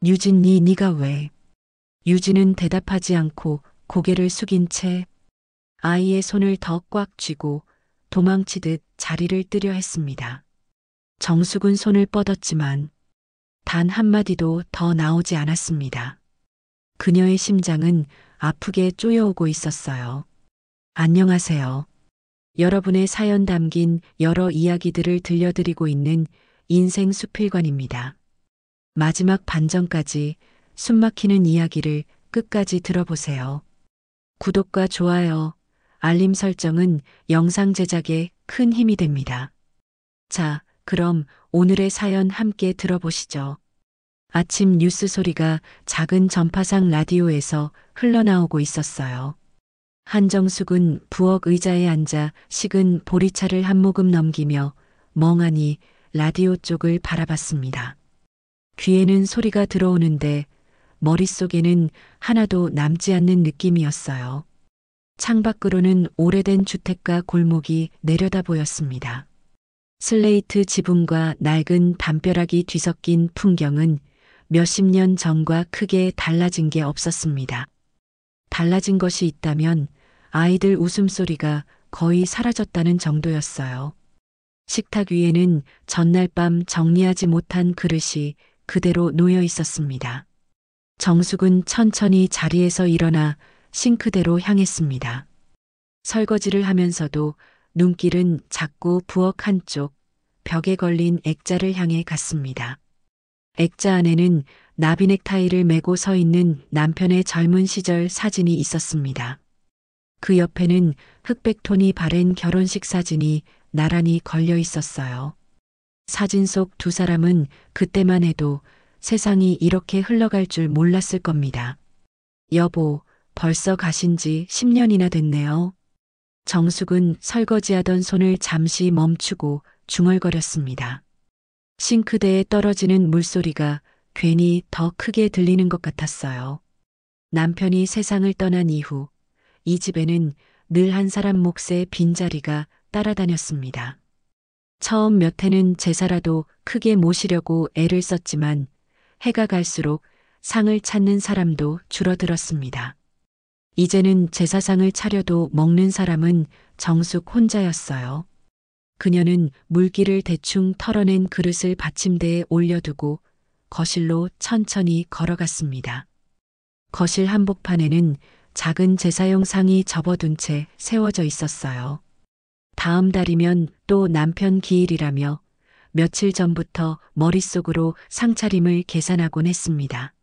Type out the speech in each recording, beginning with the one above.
유진이 네가 왜? 유진은 대답하지 않고 고개를 숙인 채 아이의 손을 더 꽉 쥐고 도망치듯 자리를 뜨려 했습니다. 정숙은 손을 뻗었지만 단 한마디도 더 나오지 않았습니다. 그녀의 심장은 아프게 쪼여오고 있었어요. 안녕하세요. 여러분의 사연 담긴 여러 이야기들을 들려드리고 있는 인생 수필관입니다. 마지막 반전까지 숨막히는 이야기를 끝까지 들어보세요. 구독과 좋아요, 알림 설정은 영상 제작에 큰 힘이 됩니다. 자, 그럼 오늘의 사연 함께 들어보시죠. 아침 뉴스 소리가 작은 전파상 라디오에서 흘러나오고 있었어요. 한정숙은 부엌 의자에 앉아 식은 보리차를 한 모금 넘기며 멍하니 라디오 쪽을 바라봤습니다. 귀에는 소리가 들어오는데 머릿속에는 하나도 남지 않는 느낌이었어요. 창밖으로는 오래된 주택가 골목이 내려다 보였습니다. 슬레이트 지붕과 낡은 담벼락이 뒤섞인 풍경은 몇십 년 전과 크게 달라진 게 없었습니다. 달라진 것이 있다면 아이들 웃음소리가 거의 사라졌다는 정도였어요. 식탁 위에는 전날 밤 정리하지 못한 그릇이 그대로 놓여 있었습니다. 정숙은 천천히 자리에서 일어나 싱크대로 향했습니다. 설거지를 하면서도 눈길은 자꾸 부엌 한쪽 벽에 걸린 액자를 향해 갔습니다. 액자 안에는 나비 넥타이를 메고 서 있는 남편의 젊은 시절 사진이 있었습니다. 그 옆에는 흑백톤이 바랜 결혼식 사진이 나란히 걸려 있었어요. 사진 속 두 사람은 그때만 해도 세상이 이렇게 흘러갈 줄 몰랐을 겁니다. 여보, 벌써 가신 지 10년이나 됐네요. 정숙은 설거지하던 손을 잠시 멈추고 중얼거렸습니다. 싱크대에 떨어지는 물소리가 괜히 더 크게 들리는 것 같았어요. 남편이 세상을 떠난 이후 이 집에는 늘 한 사람 몫의 빈자리가 따라다녔습니다. 처음 몇 해는 제사라도 크게 모시려고 애를 썼지만 해가 갈수록 상을 찾는 사람도 줄어들었습니다. 이제는 제사상을 차려도 먹는 사람은 정숙 혼자였어요. 그녀는 물기를 대충 털어낸 그릇을 받침대에 올려두고 거실로 천천히 걸어갔습니다. 거실 한복판에는 작은 제사용 상이 접어둔 채 세워져 있었어요. 다음 달이면 또 남편 기일이라며 며칠 전부터 머릿속으로 상차림을 계산하곤 했습니다.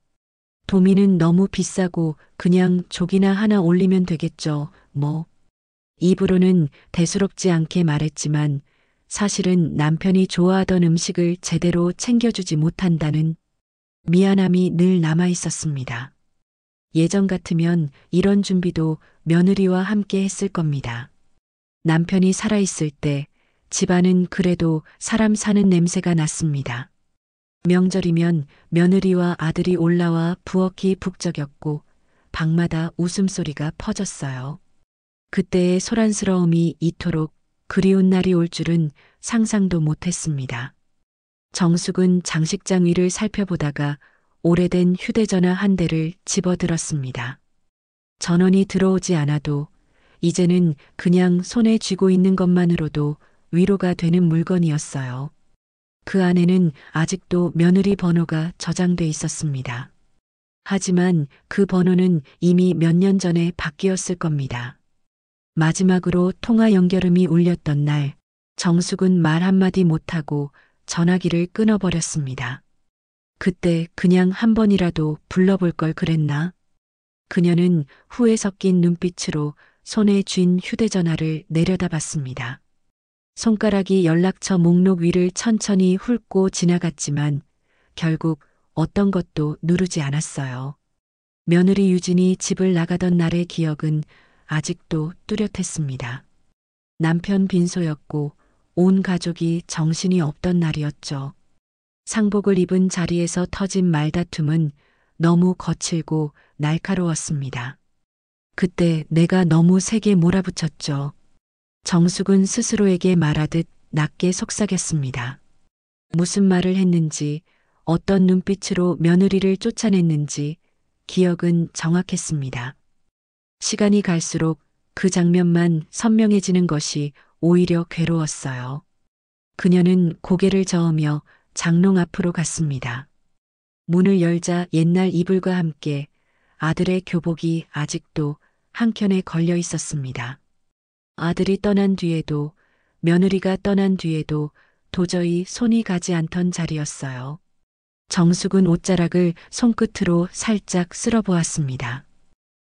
도미는 너무 비싸고 그냥 조기나 하나 올리면 되겠죠, 뭐. 입으로는 대수롭지 않게 말했지만 사실은 남편이 좋아하던 음식을 제대로 챙겨주지 못한다는 미안함이 늘 남아 있었습니다. 예전 같으면 이런 준비도 며느리와 함께 했을 겁니다. 남편이 살아있을 때 집안은 그래도 사람 사는 냄새가 났습니다. 명절이면 며느리와 아들이 올라와 부엌이 북적였고 방마다 웃음소리가 퍼졌어요. 그때의 소란스러움이 이토록 그리운 날이 올 줄은 상상도 못했습니다. 정숙은 장식장 위를 살펴보다가 오래된 휴대전화 한 대를 집어들었습니다. 전원이 들어오지 않아도 이제는 그냥 손에 쥐고 있는 것만으로도 위로가 되는 물건이었어요. 그 안에는 아직도 며느리 번호가 저장돼 있었습니다. 하지만 그 번호는 이미 몇 년 전에 바뀌었을 겁니다. 마지막으로 통화 연결음이 울렸던 날, 정숙은 말 한마디 못하고 전화기를 끊어버렸습니다. 그때 그냥 한 번이라도 불러볼 걸 그랬나? 그녀는 후회 섞인 눈빛으로 손에 쥔 휴대전화를 내려다봤습니다. 손가락이 연락처 목록 위를 천천히 훑고 지나갔지만 결국 어떤 것도 누르지 않았어요. 며느리 유진이 집을 나가던 날의 기억은 아직도 뚜렷했습니다. 남편 빈소였고 온 가족이 정신이 없던 날이었죠. 상복을 입은 자리에서 터진 말다툼은 너무 거칠고 날카로웠습니다. 그때 내가 너무 세게 몰아붙였죠. 정숙은 스스로에게 말하듯 낮게 속삭였습니다. 무슨 말을 했는지, 어떤 눈빛으로 며느리를 쫓아냈는지 기억은 정확했습니다. 시간이 갈수록 그 장면만 선명해지는 것이 오히려 괴로웠어요. 그녀는 고개를 저으며 장롱 앞으로 갔습니다. 문을 열자 옛날 이불과 함께 아들의 교복이 아직도 한켠에 걸려 있었습니다. 아들이 떠난 뒤에도 며느리가 떠난 뒤에도 도저히 손이 가지 않던 자리였어요. 정숙은 옷자락을 손끝으로 살짝 쓸어보았습니다.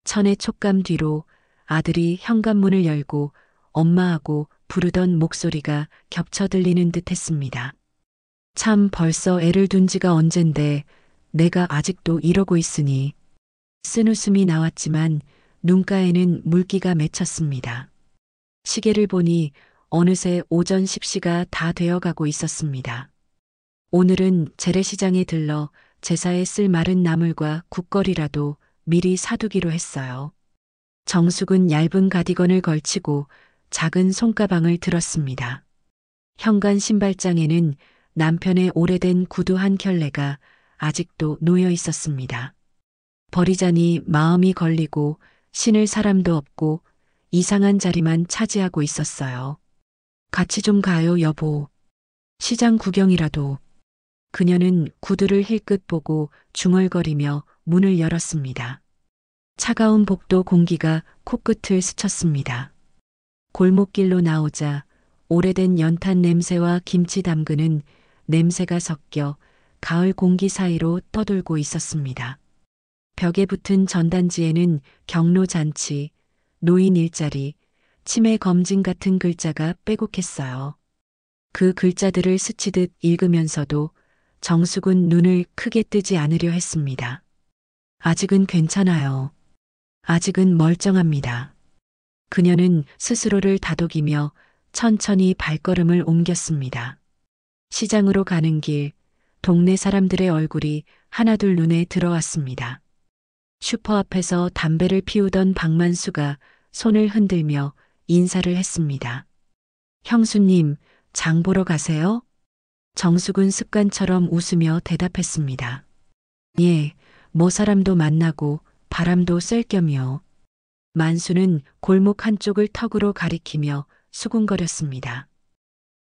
천의 촉감 뒤로 아들이 현관문을 열고 엄마하고 부르던 목소리가 겹쳐 들리는 듯 했습니다. 참 벌써 애를 둔 지가 언젠데 내가 아직도 이러고 있으니. 쓴웃음이 나왔지만 눈가에는 물기가 맺혔습니다. 시계를 보니 어느새 오전 10시가 다 되어가고 있었습니다. 오늘은 재래시장에 들러 제사에 쓸 마른 나물과 국거리라도 미리 사두기로 했어요. 정숙은 얇은 가디건을 걸치고 작은 손가방을 들었습니다. 현관 신발장에는 남편의 오래된 구두 한 켤레가 아직도 놓여 있었습니다. 버리자니 마음이 걸리고 신을 사람도 없고 이상한 자리만 차지하고 있었어요. 같이 좀 가요, 여보. 시장 구경이라도. 그녀는 구두를 힐끗 보고 중얼거리며 문을 열었습니다. 차가운 복도 공기가 코끝을 스쳤습니다. 골목길로 나오자 오래된 연탄 냄새와 김치 담그는 냄새가 섞여 가을 공기 사이로 떠돌고 있었습니다. 벽에 붙은 전단지에는 경로잔치, 노인 일자리, 치매 검진 같은 글자가 빼곡했어요. 그 글자들을 스치듯 읽으면서도 정숙은 눈을 크게 뜨지 않으려 했습니다. 아직은 괜찮아요. 아직은 멀쩡합니다. 그녀는 스스로를 다독이며 천천히 발걸음을 옮겼습니다. 시장으로 가는 길, 동네 사람들의 얼굴이 하나둘 눈에 들어왔습니다. 슈퍼 앞에서 담배를 피우던 박만수가 손을 흔들며 인사를 했습니다. 형수님, 장 보러 가세요? 정숙은 습관처럼 웃으며 대답했습니다. 예, 뭐 사람도 만나고 바람도 쐴 겸이요. 만수는 골목 한쪽을 턱으로 가리키며 수군거렸습니다.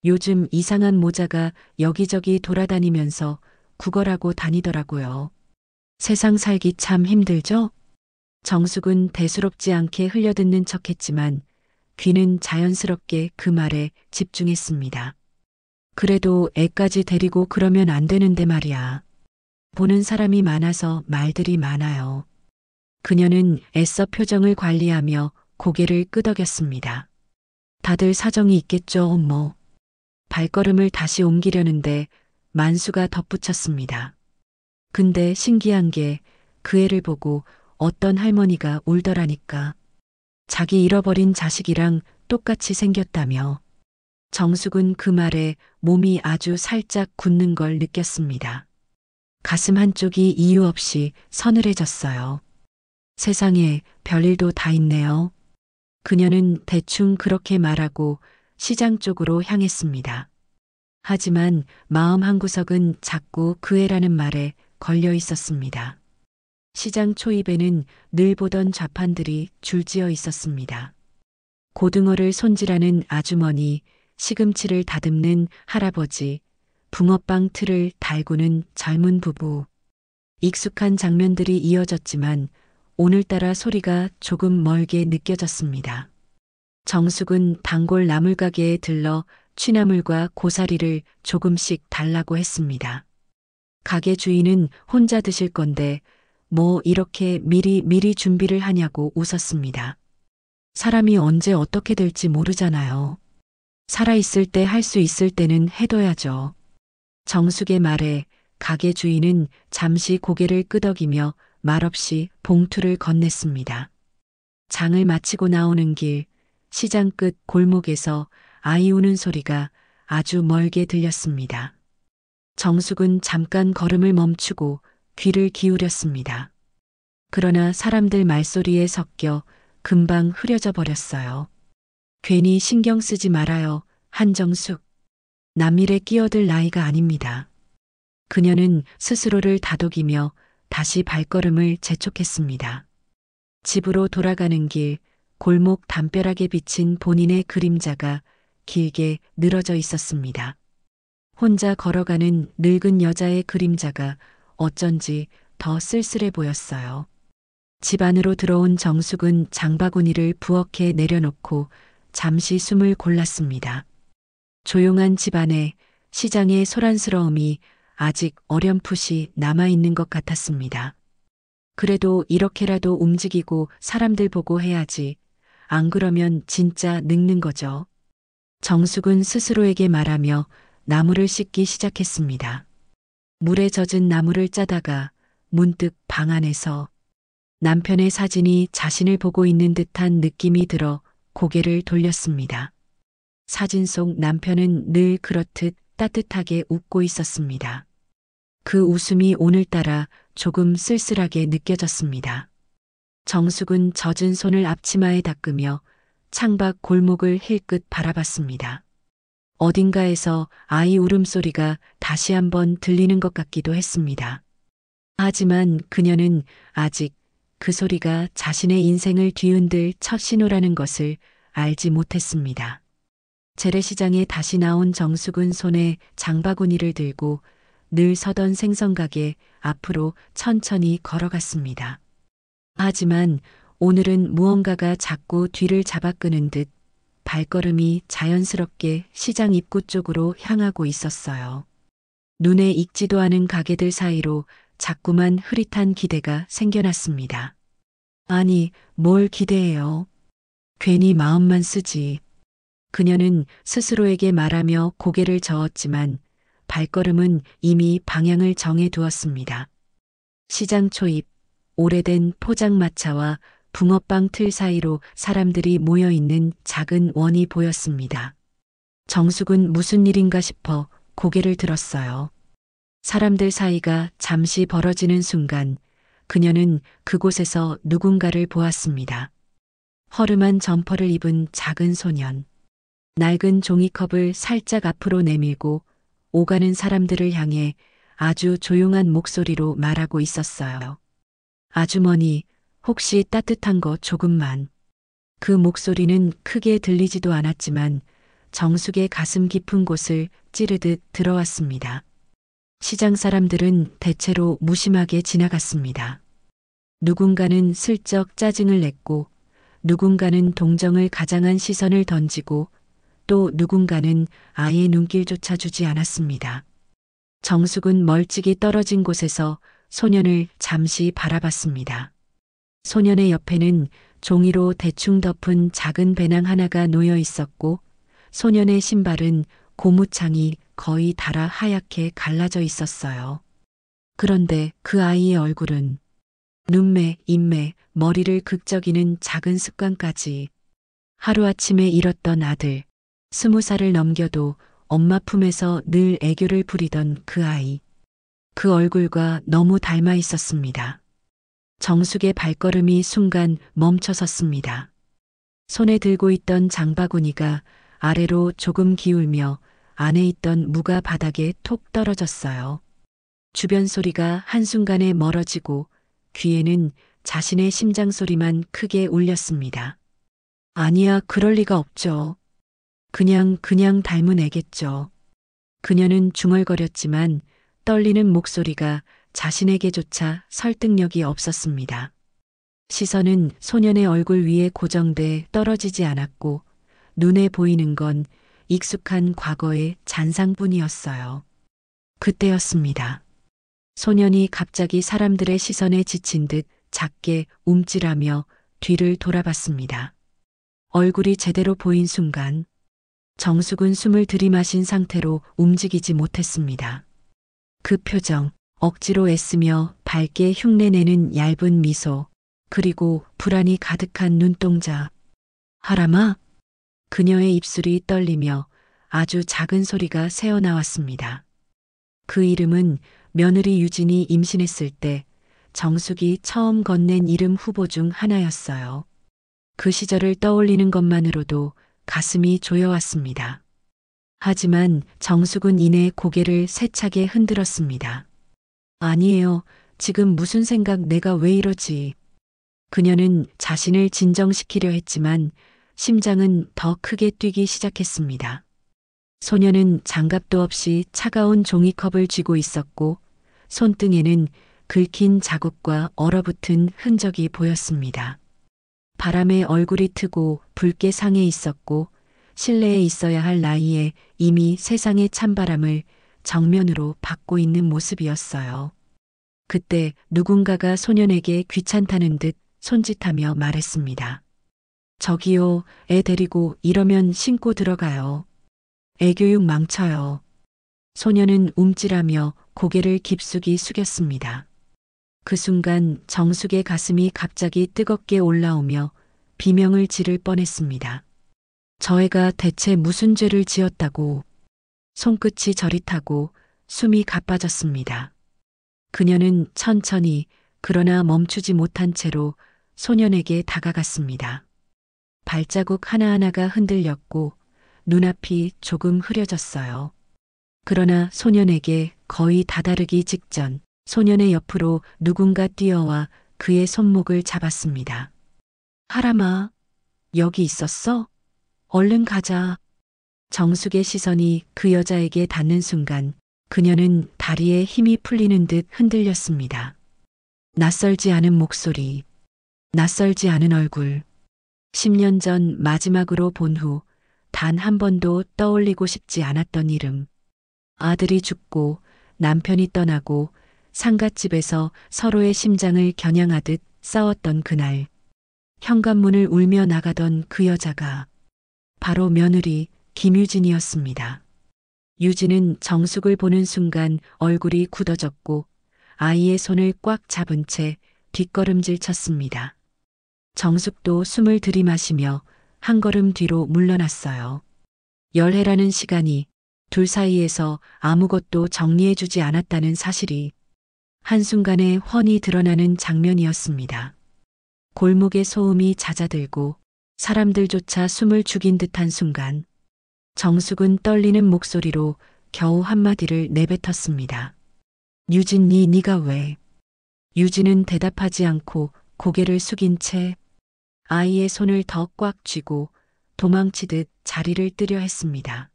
요즘 이상한 모자가 여기저기 돌아다니면서 구걸하고 다니더라고요. 세상 살기 참 힘들죠? 정숙은 대수롭지 않게 흘려듣는 척했지만 귀는 자연스럽게 그 말에 집중했습니다. 그래도 애까지 데리고 그러면 안 되는데 말이야. 보는 사람이 많아서 말들이 많아요. 그녀는 애써 표정을 관리하며 고개를 끄덕였습니다. 다들 사정이 있겠죠, 뭐. 발걸음을 다시 옮기려는데 만수가 덧붙였습니다. 근데 신기한 게 그 애를 보고 어떤 할머니가 울더라니까. 자기 잃어버린 자식이랑 똑같이 생겼다며. 정숙은 그 말에 몸이 아주 살짝 굳는 걸 느꼈습니다. 가슴 한쪽이 이유 없이 서늘해졌어요. 세상에 별일도 다 있네요. 그녀는 대충 그렇게 말하고 시장 쪽으로 향했습니다. 하지만 마음 한구석은 자꾸 그 애라는 말에 걸려 있었습니다. 시장 초입에는 늘 보던 좌판들이 줄지어 있었습니다. 고등어를 손질하는 아주머니, 시금치를 다듬는 할아버지, 붕어빵 틀을 달구는 젊은 부부. 익숙한 장면들이 이어졌지만 오늘따라 소리가 조금 멀게 느껴졌습니다. 정숙은 단골 나물가게에 들러 취나물과 고사리를 조금씩 달라고 했습니다. 가게 주인은 혼자 드실 건데 뭐 이렇게 미리 준비를 하냐고 웃었습니다. 사람이 언제 어떻게 될지 모르잖아요. 살아있을 때 할 수 있을 때는 해둬야죠. 정숙의 말에 가게 주인은 잠시 고개를 끄덕이며 말없이 봉투를 건넸습니다. 장을 마치고 나오는 길, 시장 끝 골목에서 아이 우는 소리가 아주 멀게 들렸습니다. 정숙은 잠깐 걸음을 멈추고 귀를 기울였습니다. 그러나 사람들 말소리에 섞여 금방 흐려져 버렸어요. 괜히 신경 쓰지 말아요, 한정숙. 남일에 끼어들 나이가 아닙니다. 그녀는 스스로를 다독이며 다시 발걸음을 재촉했습니다. 집으로 돌아가는 길, 골목 담벼락에 비친 본인의 그림자가 길게 늘어져 있었습니다. 혼자 걸어가는 늙은 여자의 그림자가 어쩐지 더 쓸쓸해 보였어요. 집 안으로 들어온 정숙은 장바구니를 부엌에 내려놓고 잠시 숨을 골랐습니다. 조용한 집 안에 시장의 소란스러움이 아직 어렴풋이 남아있는 것 같았습니다. 그래도 이렇게라도 움직이고 사람들 보고 해야지. 안 그러면 진짜 늙는 거죠. 정숙은 스스로에게 말하며 나무를 씻기 시작했습니다. 물에 젖은 나무를 짜다가 문득 방 안에서 남편의 사진이 자신을 보고 있는 듯한 느낌이 들어 고개를 돌렸습니다. 사진 속 남편은 늘 그렇듯 따뜻하게 웃고 있었습니다. 그 웃음이 오늘따라 조금 쓸쓸하게 느껴졌습니다. 정숙은 젖은 손을 앞치마에 닦으며 창밖 골목을 힐끗 바라봤습니다. 어딘가에서 아이 울음소리가 다시 한번 들리는 것 같기도 했습니다. 하지만 그녀는 아직 그 소리가 자신의 인생을 뒤흔들 첫 신호라는 것을 알지 못했습니다. 재래시장에 다시 나온 정숙은 손에 장바구니를 들고 늘 서던 생선가게 앞으로 천천히 걸어갔습니다. 하지만 오늘은 무언가가 자꾸 뒤를 잡아끄는 듯 발걸음이 자연스럽게 시장 입구 쪽으로 향하고 있었어요. 눈에 익지도 않은 가게들 사이로 자꾸만 흐릿한 기대가 생겨났습니다. 아니, 뭘 기대해요. 괜히 마음만 쓰지. 그녀는 스스로에게 말하며 고개를 저었지만 발걸음은 이미 방향을 정해 두었습니다. 시장 초입, 오래된 포장마차와 붕어빵 틀 사이로 사람들이 모여있는 작은 원이 보였습니다. 정숙은 무슨 일인가 싶어 고개를 들었어요. 사람들 사이가 잠시 벌어지는 순간 그녀는 그곳에서 누군가를 보았습니다. 허름한 점퍼를 입은 작은 소년. 낡은 종이컵을 살짝 앞으로 내밀고 오가는 사람들을 향해 아주 조용한 목소리로 말하고 있었어요. 아주머니, 혹시 따뜻한 거 조금만. 그 목소리는 크게 들리지도 않았지만 정숙의 가슴 깊은 곳을 찌르듯 들어왔습니다. 시장 사람들은 대체로 무심하게 지나갔습니다. 누군가는 슬쩍 짜증을 냈고 누군가는 동정을 가장한 시선을 던지고 또 누군가는 아예 눈길조차 주지 않았습니다. 정숙은 멀찍이 떨어진 곳에서 소년을 잠시 바라봤습니다. 소년의 옆에는 종이로 대충 덮은 작은 배낭 하나가 놓여 있었고 소년의 신발은 고무창이 거의 닳아 하얗게 갈라져 있었어요. 그런데 그 아이의 얼굴은 눈매, 입매, 머리를 극적이는 작은 습관까지 하루아침에 잃었던 아들, 20살을 넘겨도 엄마 품에서 늘 애교를 부리던 그 아이. 그 얼굴과 너무 닮아 있었습니다. 정숙의 발걸음이 순간 멈춰섰습니다. 손에 들고 있던 장바구니가 아래로 조금 기울며 안에 있던 무가 바닥에 톡 떨어졌어요. 주변 소리가 한순간에 멀어지고 귀에는 자신의 심장 소리만 크게 울렸습니다. 아니야, 그럴 리가 없죠. 그냥 닮은 애겠죠. 그녀는 중얼거렸지만 떨리는 목소리가 자신에게조차 설득력이 없었습니다. 시선은 소년의 얼굴 위에 고정돼 떨어지지 않았고 눈에 보이는 건 익숙한 과거의 잔상뿐이었어요. 그때였습니다. 소년이 갑자기 사람들의 시선에 지친 듯 작게 움찔하며 뒤를 돌아봤습니다. 얼굴이 제대로 보인 순간 정숙은 숨을 들이마신 상태로 움직이지 못했습니다. 그 표정, 억지로 애쓰며 밝게 흉내내는 얇은 미소, 그리고 불안이 가득한 눈동자. 하람아? 그녀의 입술이 떨리며 아주 작은 소리가 새어나왔습니다. 그 이름은 며느리 유진이 임신했을 때 정숙이 처음 건넨 이름 후보 중 하나였어요. 그 시절을 떠올리는 것만으로도 가슴이 조여왔습니다. 하지만 정숙은 이내 고개를 세차게 흔들었습니다. 아니에요. 지금 무슨 생각 내가 왜 이러지? 그녀는 자신을 진정시키려 했지만 심장은 더 크게 뛰기 시작했습니다. 소녀는 장갑도 없이 차가운 종이컵을 쥐고 있었고 손등에는 긁힌 자국과 얼어붙은 흔적이 보였습니다. 바람에 얼굴이 트고 붉게 상해 있었고 실내에 있어야 할 나이에 이미 세상의 찬바람을 정면으로 받고 있는 모습이었어요. 그때 누군가가 소년에게 귀찮다는 듯 손짓하며 말했습니다. 저기요, 애 데리고 이러면 신고 들어가요. 애교육 망쳐요. 소녀는 움찔하며 고개를 깊숙이 숙였습니다. 그 순간 정숙의 가슴이 갑자기 뜨겁게 올라오며 비명을 지를 뻔했습니다. 저 애가 대체 무슨 죄를 지었다고. 손끝이 저릿하고 숨이 가빠졌습니다. 그녀는 천천히 그러나 멈추지 못한 채로 소년에게 다가갔습니다. 발자국 하나하나가 흔들렸고 눈앞이 조금 흐려졌어요. 그러나 소년에게 거의 다다르기 직전 소년의 옆으로 누군가 뛰어와 그의 손목을 잡았습니다. 하람아, 여기 있었어? 얼른 가자. 정숙의 시선이 그 여자에게 닿는 순간 그녀는 다리에 힘이 풀리는 듯 흔들렸습니다. 낯설지 않은 목소리, 낯설지 않은 얼굴. 10년 전 마지막으로 본 후 단 한 번도 떠올리고 싶지 않았던 이름. 아들이 죽고 남편이 떠나고 상갓집에서 서로의 심장을 겨냥하듯 싸웠던 그날. 현관문을 울며 나가던 그 여자가 바로 며느리 김유진이었습니다. 유진은 정숙을 보는 순간 얼굴이 굳어졌고 아이의 손을 꽉 잡은 채 뒷걸음질 쳤습니다. 정숙도 숨을 들이마시며 한 걸음 뒤로 물러났어요. 열해라는 시간이 둘 사이에서 아무것도 정리해주지 않았다는 사실이 한순간에 훤히 드러나는 장면이었습니다. 골목의 소음이 잦아들고 사람들조차 숨을 죽인 듯한 순간 정숙은 떨리는 목소리로 겨우 한마디를 내뱉었습니다. 유진 네가 왜? 유진은 대답하지 않고 고개를 숙인 채 아이의 손을 더 꽉 쥐고 도망치듯 자리를 뜨려 했습니다.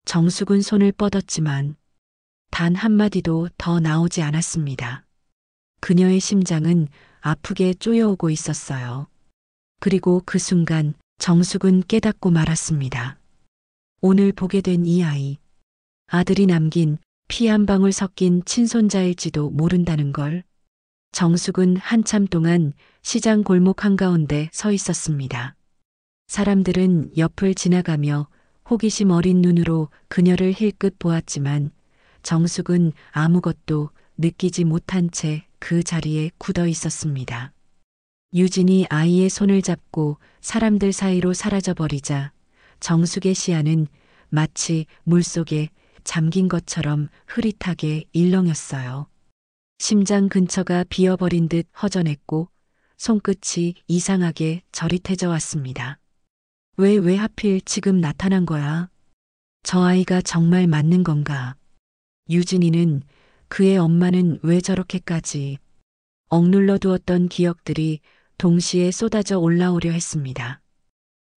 정숙은 손을 뻗었지만 단 한마디도 더 나오지 않았습니다. 그녀의 심장은 아프게 쪼여오고 있었어요. 그리고 그 순간 정숙은 깨닫고 말았습니다. 오늘 보게 된 이 아이, 아들이 남긴 피 한 방울 섞인 친손자일지도 모른다는 걸. 정숙은 한참 동안 시장 골목 한가운데 서 있었습니다. 사람들은 옆을 지나가며 호기심 어린 눈으로 그녀를 힐끗 보았지만 정숙은 아무것도 느끼지 못한 채 그 자리에 굳어 있었습니다. 유진이 아이의 손을 잡고 사람들 사이로 사라져버리자 정숙의 시야는 마치 물속에 잠긴 것처럼 흐릿하게 일렁였어요. 심장 근처가 비어버린 듯 허전했고 손끝이 이상하게 저릿해져 왔습니다. 왜 하필 지금 나타난 거야? 저 아이가 정말 맞는 건가? 유진이는 그의 엄마는 왜 저렇게까지 억눌러 두었던 기억들이 동시에 쏟아져 올라오려 했습니다.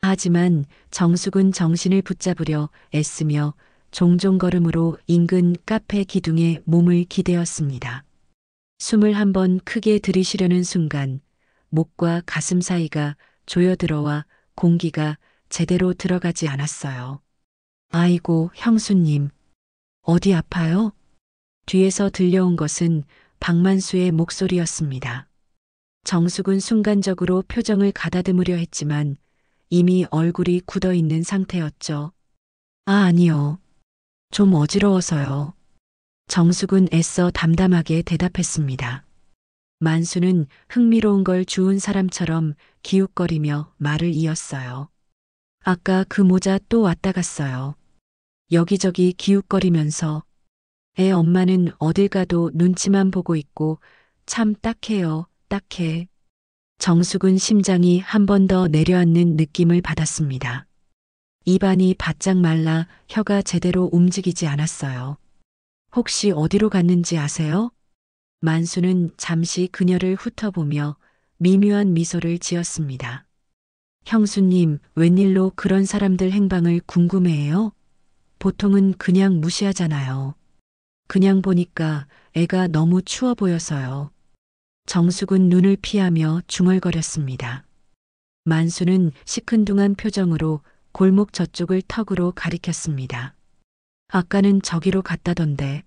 하지만 정숙은 정신을 붙잡으려 애쓰며 종종 걸음으로 인근 카페 기둥에 몸을 기대었습니다. 숨을 한번 크게 들이쉬려는 순간 목과 가슴 사이가 조여들어와 공기가 제대로 들어가지 않았어요. 아이고, 형수님. 어디 아파요? 뒤에서 들려온 것은 박만수의 목소리였습니다. 정숙은 순간적으로 표정을 가다듬으려 했지만 이미 얼굴이 굳어 있는 상태였죠. 아니요. 좀 어지러워서요. 정숙은 애써 담담하게 대답했습니다. 만수는 흥미로운 걸 주운 사람처럼 기웃거리며 말을 이었어요. 아까 그 모자 또 왔다 갔어요. 여기저기 기웃거리면서 애 엄마는 어딜 가도 눈치만 보고 있고 참 딱해요, 딱해. 정숙은 심장이 한 번 더 내려앉는 느낌을 받았습니다. 입안이 바짝 말라 혀가 제대로 움직이지 않았어요. 혹시 어디로 갔는지 아세요? 만수는 잠시 그녀를 훑어보며 미묘한 미소를 지었습니다. 형수님, 웬일로 그런 사람들 행방을 궁금해해요? 보통은 그냥 무시하잖아요. 그냥 보니까 애가 너무 추워 보여서요. 정숙은 눈을 피하며 중얼거렸습니다. 만수는 시큰둥한 표정으로 골목 저쪽을 턱으로 가리켰습니다. 아까는 저기로 갔다던데.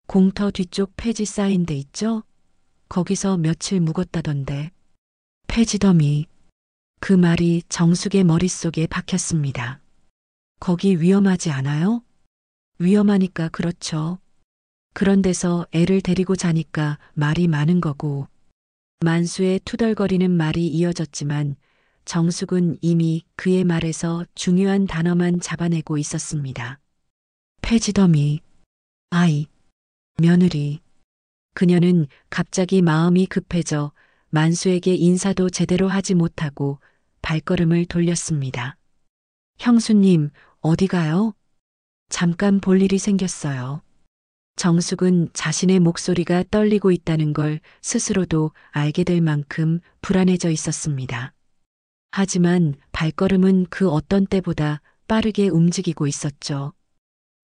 공터 뒤쪽 폐지 쌓인 데 있죠? 거기서 며칠 묵었다던데. 폐지더미. 그 말이 정숙의 머릿속에 박혔습니다. 거기 위험하지 않아요? 위험하니까 그렇죠. 그런 데서 애를 데리고 자니까 말이 많은 거고. 만수의 투덜거리는 말이 이어졌지만 정숙은 이미 그의 말에서 중요한 단어만 잡아내고 있었습니다. 폐지더미. 아이. 며느리. 그녀는 갑자기 마음이 급해져 만수에게 인사도 제대로 하지 못하고 발걸음을 돌렸습니다. 형수님, 어디 가요? 잠깐 볼 일이 생겼어요. 정숙은 자신의 목소리가 떨리고 있다는 걸 스스로도 알게 될 만큼 불안해져 있었습니다. 하지만 발걸음은 그 어떤 때보다 빠르게 움직이고 있었죠.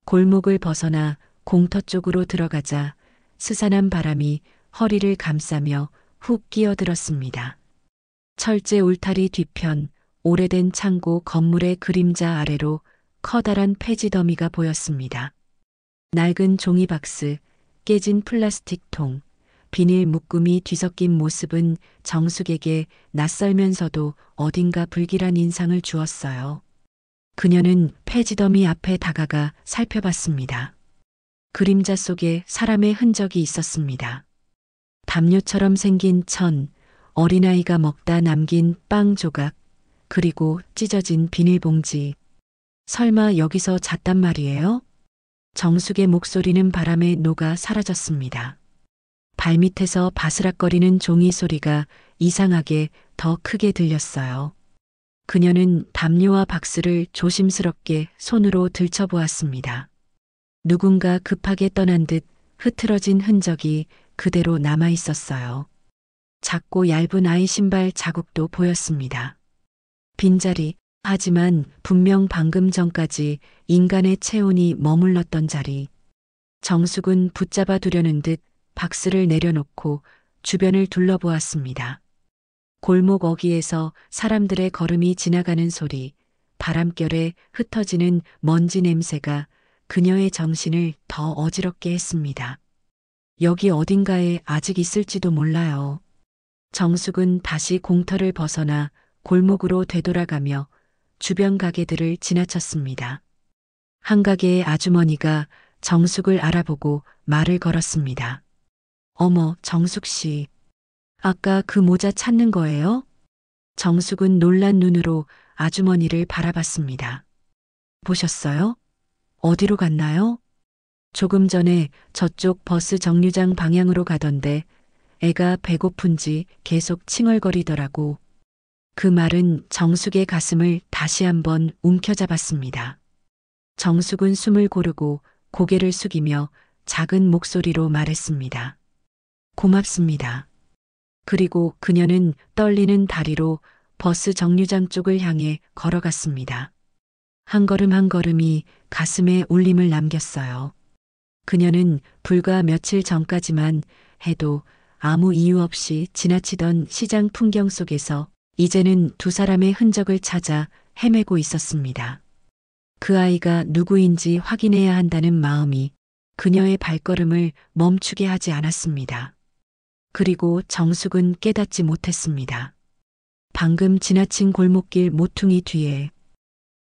골목을 벗어나 공터 쪽으로 들어가자 스산한 바람이 허리를 감싸며 훅 끼어들었습니다. 철제 울타리 뒤편 오래된 창고 건물의 그림자 아래로 커다란 폐지 더미가 보였습니다. 낡은 종이박스, 깨진 플라스틱 통, 비닐 묶음이 뒤섞인 모습은 정숙에게 낯설면서도 어딘가 불길한 인상을 주었어요. 그녀는 폐지 더미 앞에 다가가 살펴봤습니다. 그림자 속에 사람의 흔적이 있었습니다. 담요처럼 생긴 천, 어린아이가 먹다 남긴 빵 조각, 그리고 찢어진 비닐봉지. 설마 여기서 잤단 말이에요? 정숙의 목소리는 바람에 녹아 사라졌습니다. 발밑에서 바스락거리는 종이 소리가 이상하게 더 크게 들렸어요. 그녀는 담요와 박스를 조심스럽게 손으로 들춰보았습니다. 누군가 급하게 떠난 듯 흐트러진 흔적이 그대로 남아 있었어요. 작고 얇은 아이 신발 자국도 보였습니다. 빈자리, 하지만 분명 방금 전까지 인간의 체온이 머물렀던 자리. 정숙은 붙잡아 두려는 듯 박스를 내려놓고 주변을 둘러보았습니다. 골목 어귀에서 사람들의 걸음이 지나가는 소리, 바람결에 흩어지는 먼지 냄새가 그녀의 정신을 더 어지럽게 했습니다. 여기 어딘가에 아직 있을지도 몰라요. 정숙은 다시 공터를 벗어나 골목으로 되돌아가며 주변 가게들을 지나쳤습니다. 한 가게의 아주머니가 정숙을 알아보고 말을 걸었습니다. 어머, 정숙 씨. 아까 그 모자 찾는 거예요? 정숙은 놀란 눈으로 아주머니를 바라봤습니다. 보셨어요? 어디로 갔나요? 조금 전에 저쪽 버스 정류장 방향으로 가던데 애가 배고픈지 계속 칭얼거리더라고. 그 말은 정숙의 가슴을 다시 한번 움켜잡았습니다. 정숙은 숨을 고르고 고개를 숙이며 작은 목소리로 말했습니다. 고맙습니다. 그리고 그녀는 떨리는 다리로 버스 정류장 쪽을 향해 걸어갔습니다. 한 걸음 한 걸음이 가슴에 울림을 남겼어요. 그녀는 불과 며칠 전까지만 해도 아무 이유 없이 지나치던 시장 풍경 속에서 이제는 두 사람의 흔적을 찾아 헤매고 있었습니다. 그 아이가 누구인지 확인해야 한다는 마음이 그녀의 발걸음을 멈추게 하지 않았습니다. 그리고 정숙은 깨닫지 못했습니다. 방금 지나친 골목길 모퉁이 뒤에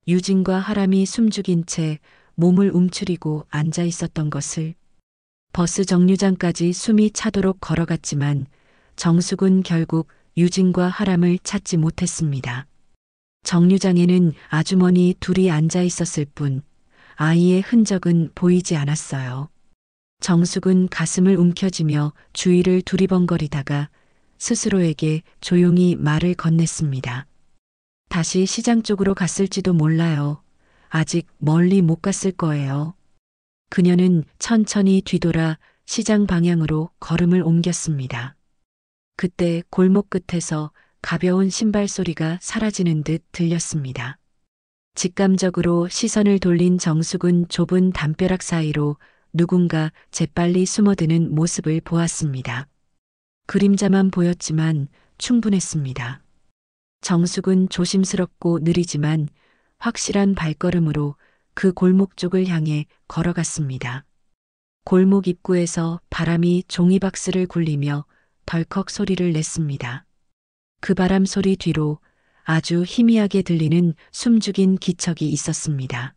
유진과 하람이 숨죽인 채 몸을 움츠리고 앉아 있었던 것을. 버스 정류장까지 숨이 차도록 걸어갔지만 정숙은 결국 유진과 하람을 찾지 못했습니다. 정류장에는 아주머니 둘이 앉아 있었을 뿐 아이의 흔적은 보이지 않았어요. 정숙은 가슴을 움켜쥐며 주위를 두리번거리다가 스스로에게 조용히 말을 건넸습니다. 다시 시장 쪽으로 갔을지도 몰라요. 아직 멀리 못 갔을 거예요. 그녀는 천천히 뒤돌아 시장 방향으로 걸음을 옮겼습니다. 그때 골목 끝에서 가벼운 신발 소리가 사라지는 듯 들렸습니다. 직감적으로 시선을 돌린 정숙은 좁은 담벼락 사이로 누군가 재빨리 숨어드는 모습을 보았습니다. 그림자만 보였지만 충분했습니다. 정숙은 조심스럽고 느리지만 확실한 발걸음으로 그 골목 쪽을 향해 걸어갔습니다. 골목 입구에서 바람이 종이박스를 굴리며 덜컥 소리를 냈습니다. 그 바람 소리 뒤로 아주 희미하게 들리는 숨죽인 기척이 있었습니다.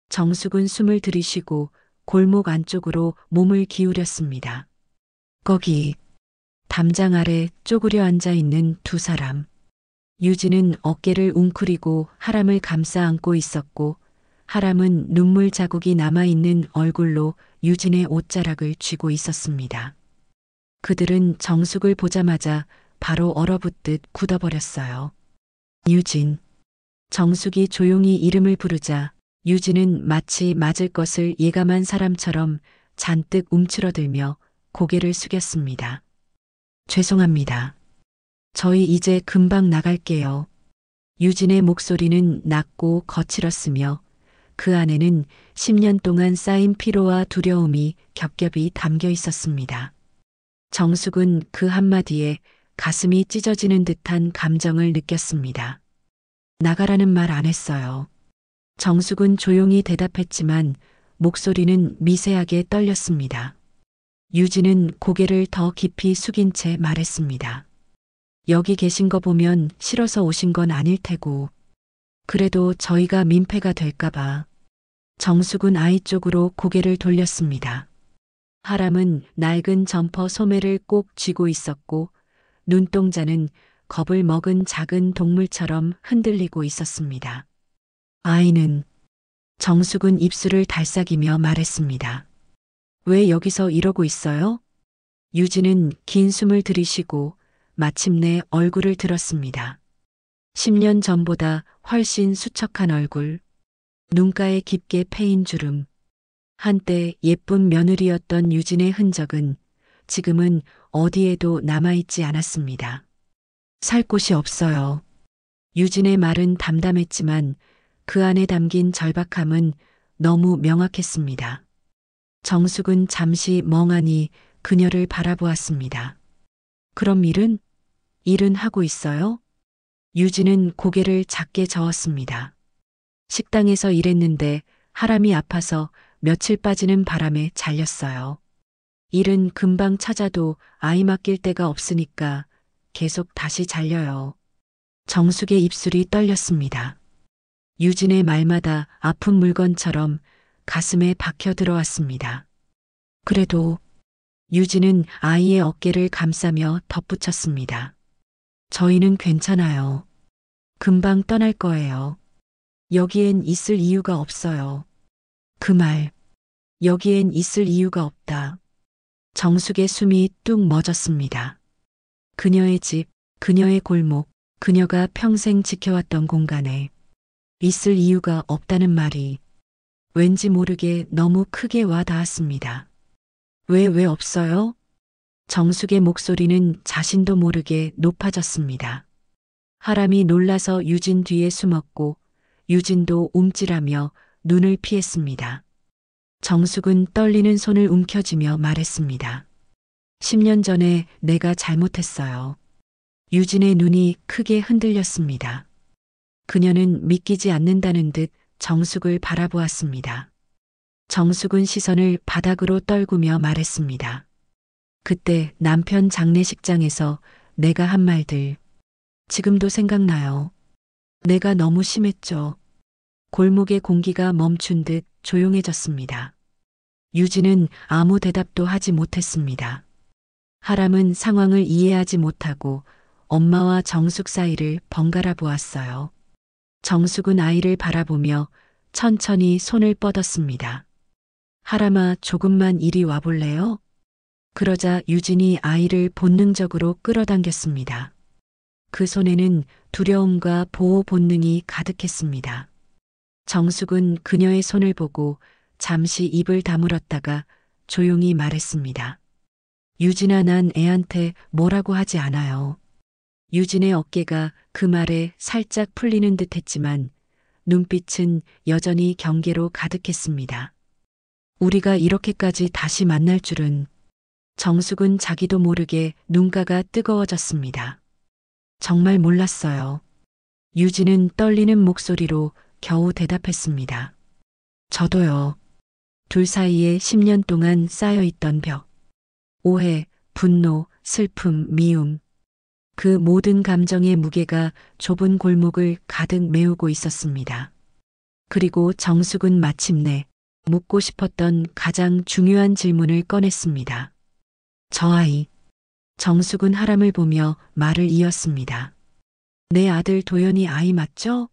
정숙은 숨을 들이쉬고 골목 안쪽으로 몸을 기울였습니다. 거기 담장 아래 쪼그려 앉아 있는 두 사람. 유진은 어깨를 웅크리고 하람을 감싸 안고 있었고 하람은 눈물 자국이 남아있는 얼굴로 유진의 옷자락을 쥐고 있었습니다. 그들은 정숙을 보자마자 바로 얼어붙듯 굳어버렸어요. 유진. 정숙이 조용히 이름을 부르자 유진은 마치 맞을 것을 예감한 사람처럼 잔뜩 움츠러들며 고개를 숙였습니다. 죄송합니다. 저희 이제 금방 나갈게요. 유진의 목소리는 낮고 거칠었으며 그 안에는 10년 동안 쌓인 피로와 두려움이 겹겹이 담겨 있었습니다. 정숙은 그 한마디에 가슴이 찢어지는 듯한 감정을 느꼈습니다. 나가라는 말 안 했어요. 정숙은 조용히 대답했지만 목소리는 미세하게 떨렸습니다. 유진은 고개를 더 깊이 숙인 채 말했습니다. 여기 계신 거 보면 싫어서 오신 건 아닐 테고. 그래도 저희가 민폐가 될까봐. 정숙은 아이 쪽으로 고개를 돌렸습니다. 하람은 낡은 점퍼 소매를 꼭 쥐고 있었고 눈동자는 겁을 먹은 작은 동물처럼 흔들리고 있었습니다. 아이는 정숙은 입술을 달싹이며 말했습니다. 왜 여기서 이러고 있어요? 유진은 긴 숨을 들이쉬고 마침내 얼굴을 들었습니다. 10년 전보다 훨씬 수척한 얼굴, 눈가에 깊게 패인 주름. 한때 예쁜 며느리였던 유진의 흔적은 지금은 어디에도 남아있지 않았습니다. 살 곳이 없어요. 유진의 말은 담담했지만 그 안에 담긴 절박함은 너무 명확했습니다. 정숙은 잠시 멍하니 그녀를 바라보았습니다. 그럼 일은 하고 있어요? 유진은 고개를 작게 저었습니다. 식당에서 일했는데 하람이 아파서 며칠 빠지는 바람에 잘렸어요. 일은 금방 찾아도 아이 맡길 데가 없으니까 계속 다시 잘려요. 정숙의 입술이 떨렸습니다. 유진의 말마다 아픈 물건처럼 가슴에 박혀 들어왔습니다. 그래도 유진은 아이의 어깨를 감싸며 덧붙였습니다. 저희는 괜찮아요. 금방 떠날 거예요. 여기엔 있을 이유가 없어요. 그 말, 여기엔 있을 이유가 없다. 정숙의 숨이 뚝 멎었습니다. 그녀의 집, 그녀의 골목, 그녀가 평생 지켜왔던 공간에 있을 이유가 없다는 말이 왠지 모르게 너무 크게 와 닿았습니다. 왜 없어요? 정숙의 목소리는 자신도 모르게 높아졌습니다. 하람이 놀라서 유진 뒤에 숨었고 유진도 움찔하며 눈을 피했습니다. 정숙은 떨리는 손을 움켜쥐며 말했습니다. 10년 전에 내가 잘못했어요. 유진의 눈이 크게 흔들렸습니다. 그녀는 믿기지 않는다는 듯 정숙을 바라보았습니다. 정숙은 시선을 바닥으로 떨구며 말했습니다. 그때 남편 장례식장에서 내가 한 말들, 지금도 생각나요. 내가 너무 심했죠. 골목의 공기가 멈춘 듯 조용해졌습니다. 유진은 아무 대답도 하지 못했습니다. 하람은 상황을 이해하지 못하고 엄마와 정숙 사이를 번갈아 보았어요. 정숙은 아이를 바라보며 천천히 손을 뻗었습니다. 하람아, 조금만 이리 와볼래요? 그러자 유진이 아이를 본능적으로 끌어당겼습니다. 그 손에는 두려움과 보호 본능이 가득했습니다. 정숙은 그녀의 손을 보고 잠시 입을 다물었다가 조용히 말했습니다. 유진아, 난 애한테 뭐라고 하지 않아요. 유진의 어깨가 그 말에 살짝 풀리는 듯 했지만 눈빛은 여전히 경계로 가득했습니다. 우리가 이렇게까지 다시 만날 줄은. 정숙은 자기도 모르게 눈가가 뜨거워졌습니다. 정말 몰랐어요. 유진은 떨리는 목소리로 겨우 대답했습니다. 저도요. 둘 사이에 10년 동안 쌓여있던 벽. 오해, 분노, 슬픔, 미움. 그 모든 감정의 무게가 좁은 골목을 가득 메우고 있었습니다. 그리고 정숙은 마침내 묻고 싶었던 가장 중요한 질문을 꺼냈습니다. 저 아이. 정숙은 하람을 보며 말을 이었습니다. 내 아들 도연이 아이 맞죠?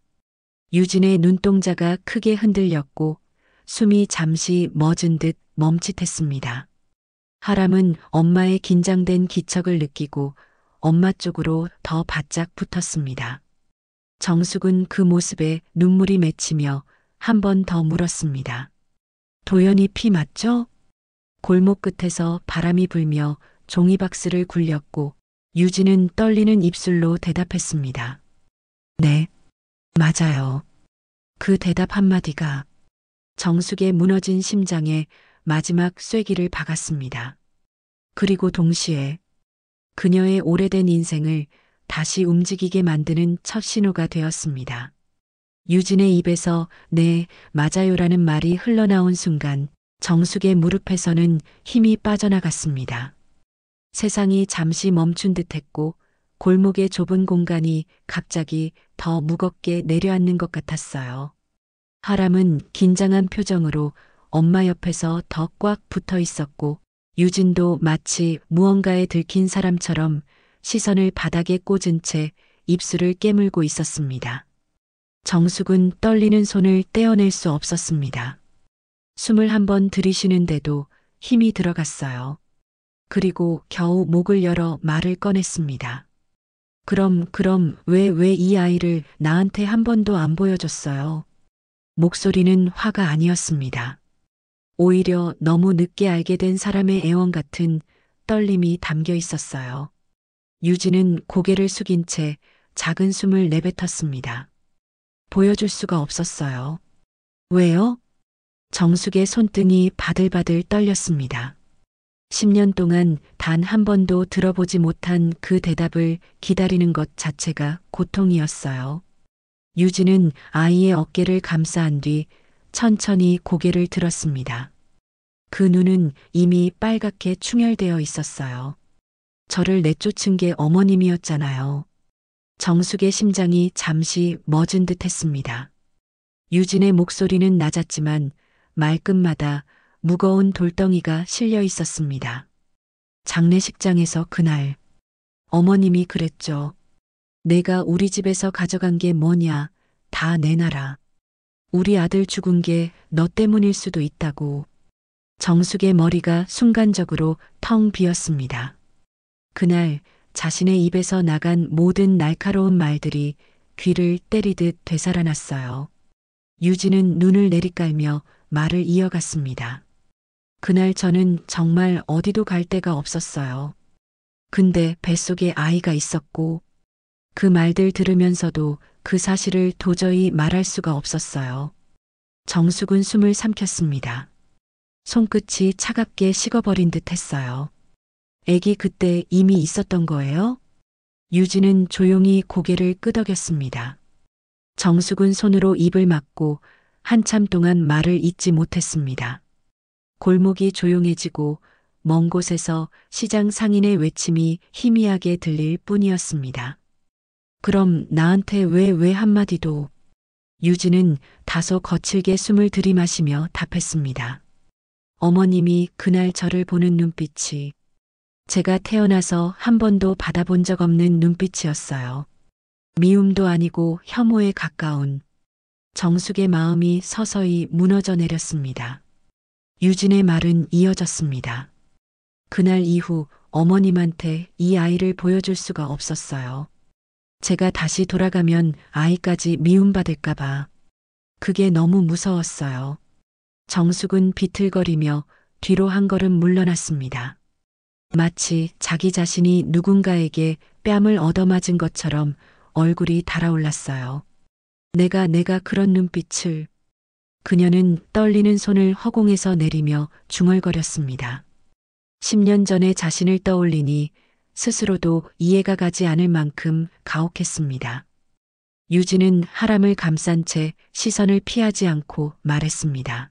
유진의 눈동자가 크게 흔들렸고 숨이 잠시 멎은 듯 멈칫했습니다. 하람은 엄마의 긴장된 기척을 느끼고 엄마 쪽으로 더 바짝 붙었습니다. 정숙은 그 모습에 눈물이 맺히며 한 번 더 물었습니다. 도연이 피 맞죠? 골목 끝에서 바람이 불며 종이박스를 굴렸고 유진은 떨리는 입술로 대답했습니다. 네, 맞아요. 그 대답 한마디가 정숙의 무너진 심장에 마지막 쐐기를 박았습니다. 그리고 동시에 그녀의 오래된 인생을 다시 움직이게 만드는 첫 신호가 되었습니다. 유진의 입에서 네, 맞아요라는 말이 흘러나온 순간 정숙의 무릎에서는 힘이 빠져나갔습니다. 세상이 잠시 멈춘 듯했고 골목의 좁은 공간이 갑자기 더 무겁게 내려앉는 것 같았어요. 하람은 긴장한 표정으로 엄마 옆에서 더 꽉 붙어 있었고 유진도 마치 무언가에 들킨 사람처럼 시선을 바닥에 꽂은 채 입술을 깨물고 있었습니다. 정숙은 떨리는 손을 떼어낼 수 없었습니다. 숨을 한번 들이쉬는데도 힘이 들어갔어요. 그리고 겨우 목을 열어 말을 꺼냈습니다. 그럼 왜 이 아이를 나한테 한 번도 안 보여줬어요? 목소리는 화가 아니었습니다. 오히려 너무 늦게 알게 된 사람의 애원 같은 떨림이 담겨 있었어요. 유진은 고개를 숙인 채 작은 숨을 내뱉었습니다. 보여줄 수가 없었어요. 왜요? 정숙의 손등이 바들바들 떨렸습니다. 10년 동안 단 한 번도 들어보지 못한 그 대답을 기다리는 것 자체가 고통이었어요. 유진은 아이의 어깨를 감싸한 뒤 천천히 고개를 들었습니다. 그 눈은 이미 빨갛게 충혈되어 있었어요. 저를 내쫓은 게 어머님이었잖아요. 정숙의 심장이 잠시 멎은 듯 했습니다. 유진의 목소리는 낮았지만 말끝마다 무거운 돌덩이가 실려 있었습니다. 장례식장에서 그날 어머님이 그랬죠. 내가 우리 집에서 가져간 게 뭐냐, 다 내놔라. 우리 아들 죽은 게 너 때문일 수도 있다고. 정숙의 머리가 순간적으로 텅 비었습니다. 그날 자신의 입에서 나간 모든 날카로운 말들이 귀를 때리듯 되살아났어요. 유진은 눈을 내리깔며 말을 이어갔습니다. 그날 저는 정말 어디도 갈 데가 없었어요. 근데 뱃속에 아이가 있었고 그 말들 들으면서도 그 사실을 도저히 말할 수가 없었어요. 정숙은 숨을 삼켰습니다. 손끝이 차갑게 식어버린 듯 했어요. 애기 그때 이미 있었던 거예요? 유진은 조용히 고개를 끄덕였습니다. 정숙은 손으로 입을 막고 한참 동안 말을 잇지 못했습니다. 골목이 조용해지고 먼 곳에서 시장 상인의 외침이 희미하게 들릴 뿐이었습니다. 그럼 나한테 왜 한마디도. 유진은 다소 거칠게 숨을 들이마시며 답했습니다. 어머님이 그날 저를 보는 눈빛이 제가 태어나서 한 번도 받아본 적 없는 눈빛이었어요. 미움도 아니고 혐오에 가까운. 정숙의 마음이 서서히 무너져 내렸습니다. 유진의 말은 이어졌습니다. 그날 이후 어머님한테 이 아이를 보여줄 수가 없었어요. 제가 다시 돌아가면 아이까지 미움받을까봐. 그게 너무 무서웠어요. 정숙은 비틀거리며 뒤로 한 걸음 물러났습니다. 마치 자기 자신이 누군가에게 뺨을 얻어맞은 것처럼 얼굴이 달아올랐어요. 내가 그런 눈빛을. 그녀는 떨리는 손을 허공에서 내리며 중얼거렸습니다. 10년 전의 자신을 떠올리니 스스로도 이해가 가지 않을 만큼 가혹했습니다. 유진은 하람을 감싼 채 시선을 피하지 않고 말했습니다.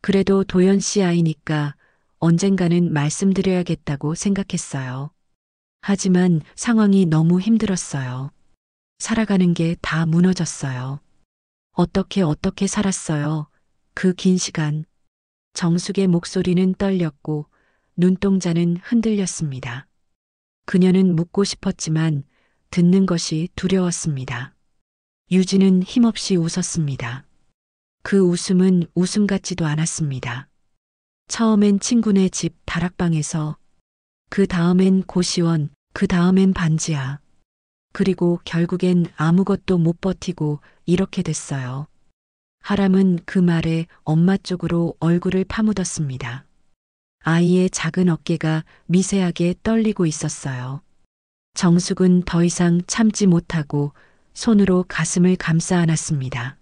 그래도 도연 씨 아이니까 언젠가는 말씀드려야겠다고 생각했어요. 하지만 상황이 너무 힘들었어요. 살아가는 게 다 무너졌어요. 어떻게 살았어요. 그 긴 시간. 정숙의 목소리는 떨렸고 눈동자는 흔들렸습니다. 그녀는 묻고 싶었지만 듣는 것이 두려웠습니다. 유진은 힘없이 웃었습니다. 그 웃음은 웃음 같지도 않았습니다. 처음엔 친구네 집 다락방에서, 그 다음엔 고시원, 그 다음엔 반지하. 그리고 결국엔 아무것도 못 버티고 이렇게 됐어요. 하람은 그 말에 엄마 쪽으로 얼굴을 파묻었습니다. 아이의 작은 어깨가 미세하게 떨리고 있었어요. 정숙은 더 이상 참지 못하고 손으로 가슴을 감싸 안았습니다.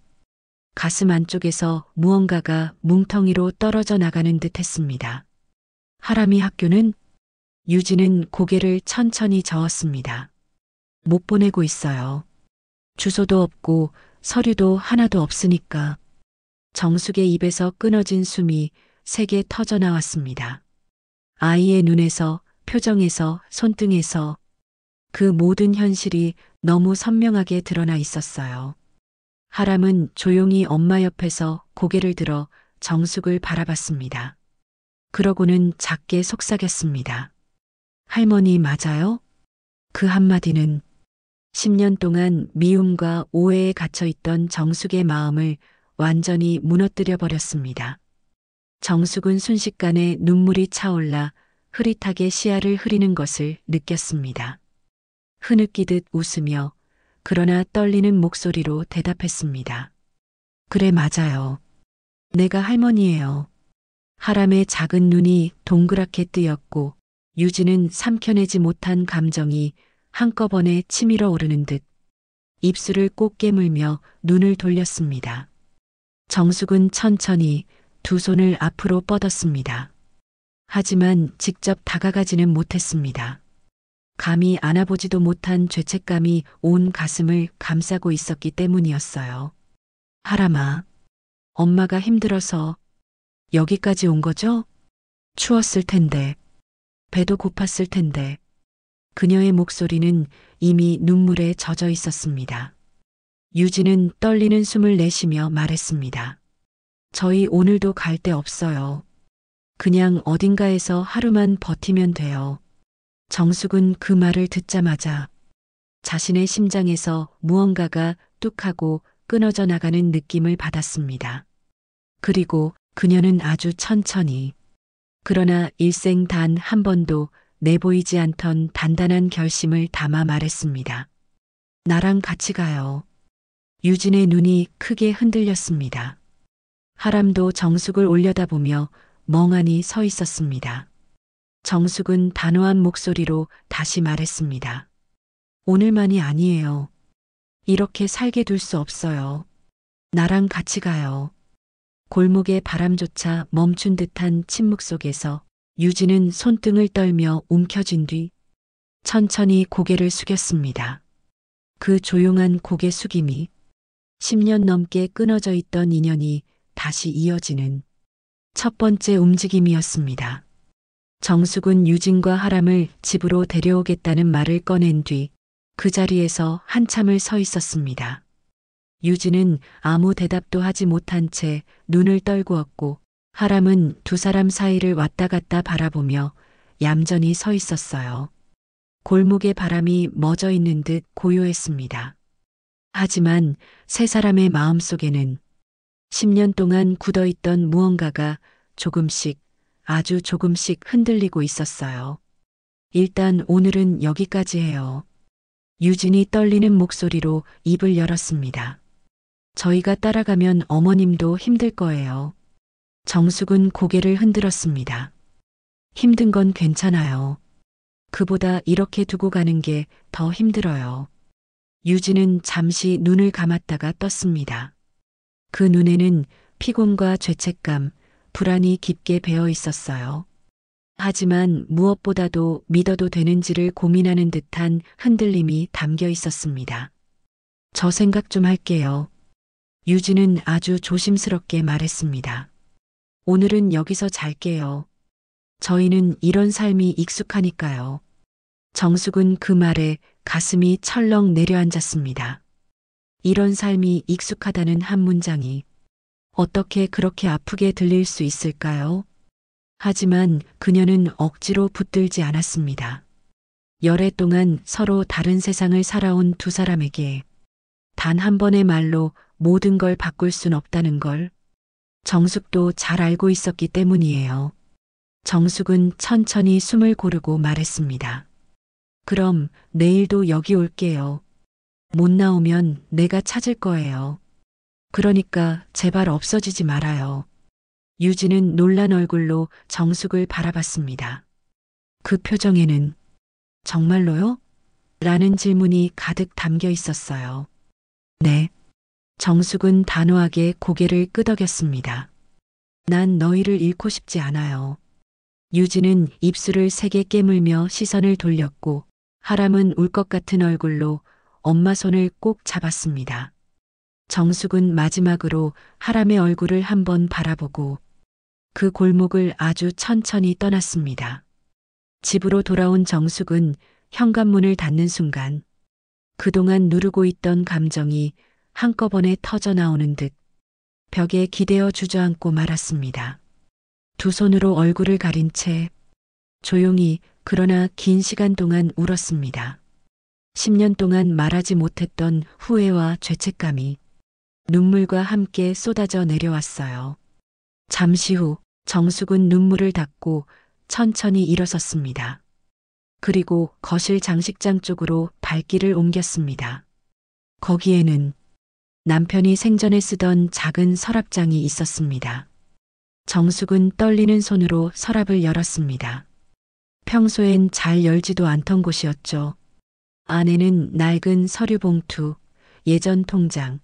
가슴 안쪽에서 무언가가 뭉텅이로 떨어져 나가는 듯 했습니다. 하람이 학교는? 유진은 고개를 천천히 저었습니다. 못 보내고 있어요. 주소도 없고 서류도 하나도 없으니까. 정숙의 입에서 끊어진 숨이 세게 터져 나왔습니다. 아이의 눈에서, 표정에서, 손등에서 그 모든 현실이 너무 선명하게 드러나 있었어요. 하람은 조용히 엄마 옆에서 고개를 들어 정숙을 바라봤습니다. 그러고는 작게 속삭였습니다. 할머니 맞아요? 그 한마디는 10년 동안 미움과 오해에 갇혀 있던 정숙의 마음을 완전히 무너뜨려 버렸습니다. 정숙은 순식간에 눈물이 차올라 흐릿하게 시야를 흐리는 것을 느꼈습니다. 흐느끼듯 웃으며 그러나 떨리는 목소리로 대답했습니다. 그래 맞아요. 내가 할머니예요. 하람의 작은 눈이 동그랗게 뜨였고 유진은 삼켜내지 못한 감정이 한꺼번에 치밀어 오르는 듯 입술을 꼭 깨물며 눈을 돌렸습니다. 정숙은 천천히 두 손을 앞으로 뻗었습니다. 하지만 직접 다가가지는 못했습니다. 감히 안아보지도 못한 죄책감이 온 가슴을 감싸고 있었기 때문이었어요. 하람아, 엄마가 힘들어서 여기까지 온 거죠? 추웠을 텐데, 배도 고팠을 텐데. 그녀의 목소리는 이미 눈물에 젖어 있었습니다. 유진은 떨리는 숨을 내쉬며 말했습니다. 저희 오늘도 갈 데 없어요. 그냥 어딘가에서 하루만 버티면 돼요. 정숙은 그 말을 듣자마자 자신의 심장에서 무언가가 뚝 하고 끊어져 나가는 느낌을 받았습니다. 그리고 그녀는 아주 천천히, 그러나 일생 단 한 번도 내보이지 않던 단단한 결심을 담아 말했습니다. 나랑 같이 가요. 유진의 눈이 크게 흔들렸습니다. 하람도 정숙을 올려다보며 멍하니 서 있었습니다. 정숙은 단호한 목소리로 다시 말했습니다. 오늘만이 아니에요. 이렇게 살게 둘 수 없어요. 나랑 같이 가요. 골목의 바람조차 멈춘 듯한 침묵 속에서 유진은 손등을 떨며 움켜쥔 뒤 천천히 고개를 숙였습니다. 그 조용한 고개 숙임이 10년 넘게 끊어져 있던 인연이 다시 이어지는 첫 번째 움직임이었습니다. 정숙은 유진과 하람을 집으로 데려오겠다는 말을 꺼낸 뒤 그 자리에서 한참을 서 있었습니다. 유진은 아무 대답도 하지 못한 채 눈을 떨구었고 하람은 두 사람 사이를 왔다 갔다 바라보며 얌전히 서 있었어요. 골목의 바람이 멎어 있는 듯 고요했습니다. 하지만 세 사람의 마음속에는 10년 동안 굳어있던 무언가가 조금씩, 아주 조금씩 흔들리고 있었어요. 일단 오늘은 여기까지 해요. 유진이 떨리는 목소리로 입을 열었습니다. 저희가 따라가면 어머님도 힘들 거예요. 정숙은 고개를 흔들었습니다. 힘든 건 괜찮아요. 그보다 이렇게 두고 가는 게 더 힘들어요. 유진은 잠시 눈을 감았다가 떴습니다. 그 눈에는 피곤과 죄책감, 불안이 깊게 배어 있었어요. 하지만 무엇보다도 믿어도 되는지를 고민하는 듯한 흔들림이 담겨 있었습니다. 저 생각 좀 할게요. 유진은 아주 조심스럽게 말했습니다. 오늘은 여기서 잘게요. 저희는 이런 삶이 익숙하니까요. 정숙은 그 말에 가슴이 철렁 내려앉았습니다. 이런 삶이 익숙하다는 한 문장이 어떻게 그렇게 아프게 들릴 수 있을까요? 하지만 그녀는 억지로 붙들지 않았습니다. 열애 동안 서로 다른 세상을 살아온 두 사람에게 단 한 번의 말로 모든 걸 바꿀 순 없다는 걸 정숙도 잘 알고 있었기 때문이에요. 정숙은 천천히 숨을 고르고 말했습니다. 그럼 내일도 여기 올게요. 못 나오면 내가 찾을 거예요. 그러니까 제발 없어지지 말아요. 유진은 놀란 얼굴로 정숙을 바라봤습니다. 그 표정에는 정말로요? 라는 질문이 가득 담겨 있었어요. 네. 정숙은 단호하게 고개를 끄덕였습니다. 난 너희를 잃고 싶지 않아요. 유진은 입술을 세게 깨물며 시선을 돌렸고 하람은 울 것 같은 얼굴로 엄마 손을 꼭 잡았습니다. 정숙은 마지막으로 하람의 얼굴을 한번 바라보고 그 골목을 아주 천천히 떠났습니다. 집으로 돌아온 정숙은 현관문을 닫는 순간 그동안 누르고 있던 감정이 한꺼번에 터져 나오는 듯 벽에 기대어 주저앉고 말았습니다. 두 손으로 얼굴을 가린 채 조용히 그러나 긴 시간 동안 울었습니다. 10년 동안 말하지 못했던 후회와 죄책감이 눈물과 함께 쏟아져 내려왔어요. 잠시 후 정숙은 눈물을 닦고 천천히 일어섰습니다. 그리고 거실 장식장 쪽으로 발길을 옮겼습니다. 거기에는 남편이 생전에 쓰던 작은 서랍장이 있었습니다. 정숙은 떨리는 손으로 서랍을 열었습니다. 평소엔 잘 열지도 않던 곳이었죠. 안에는 낡은 서류 봉투, 예전 통장,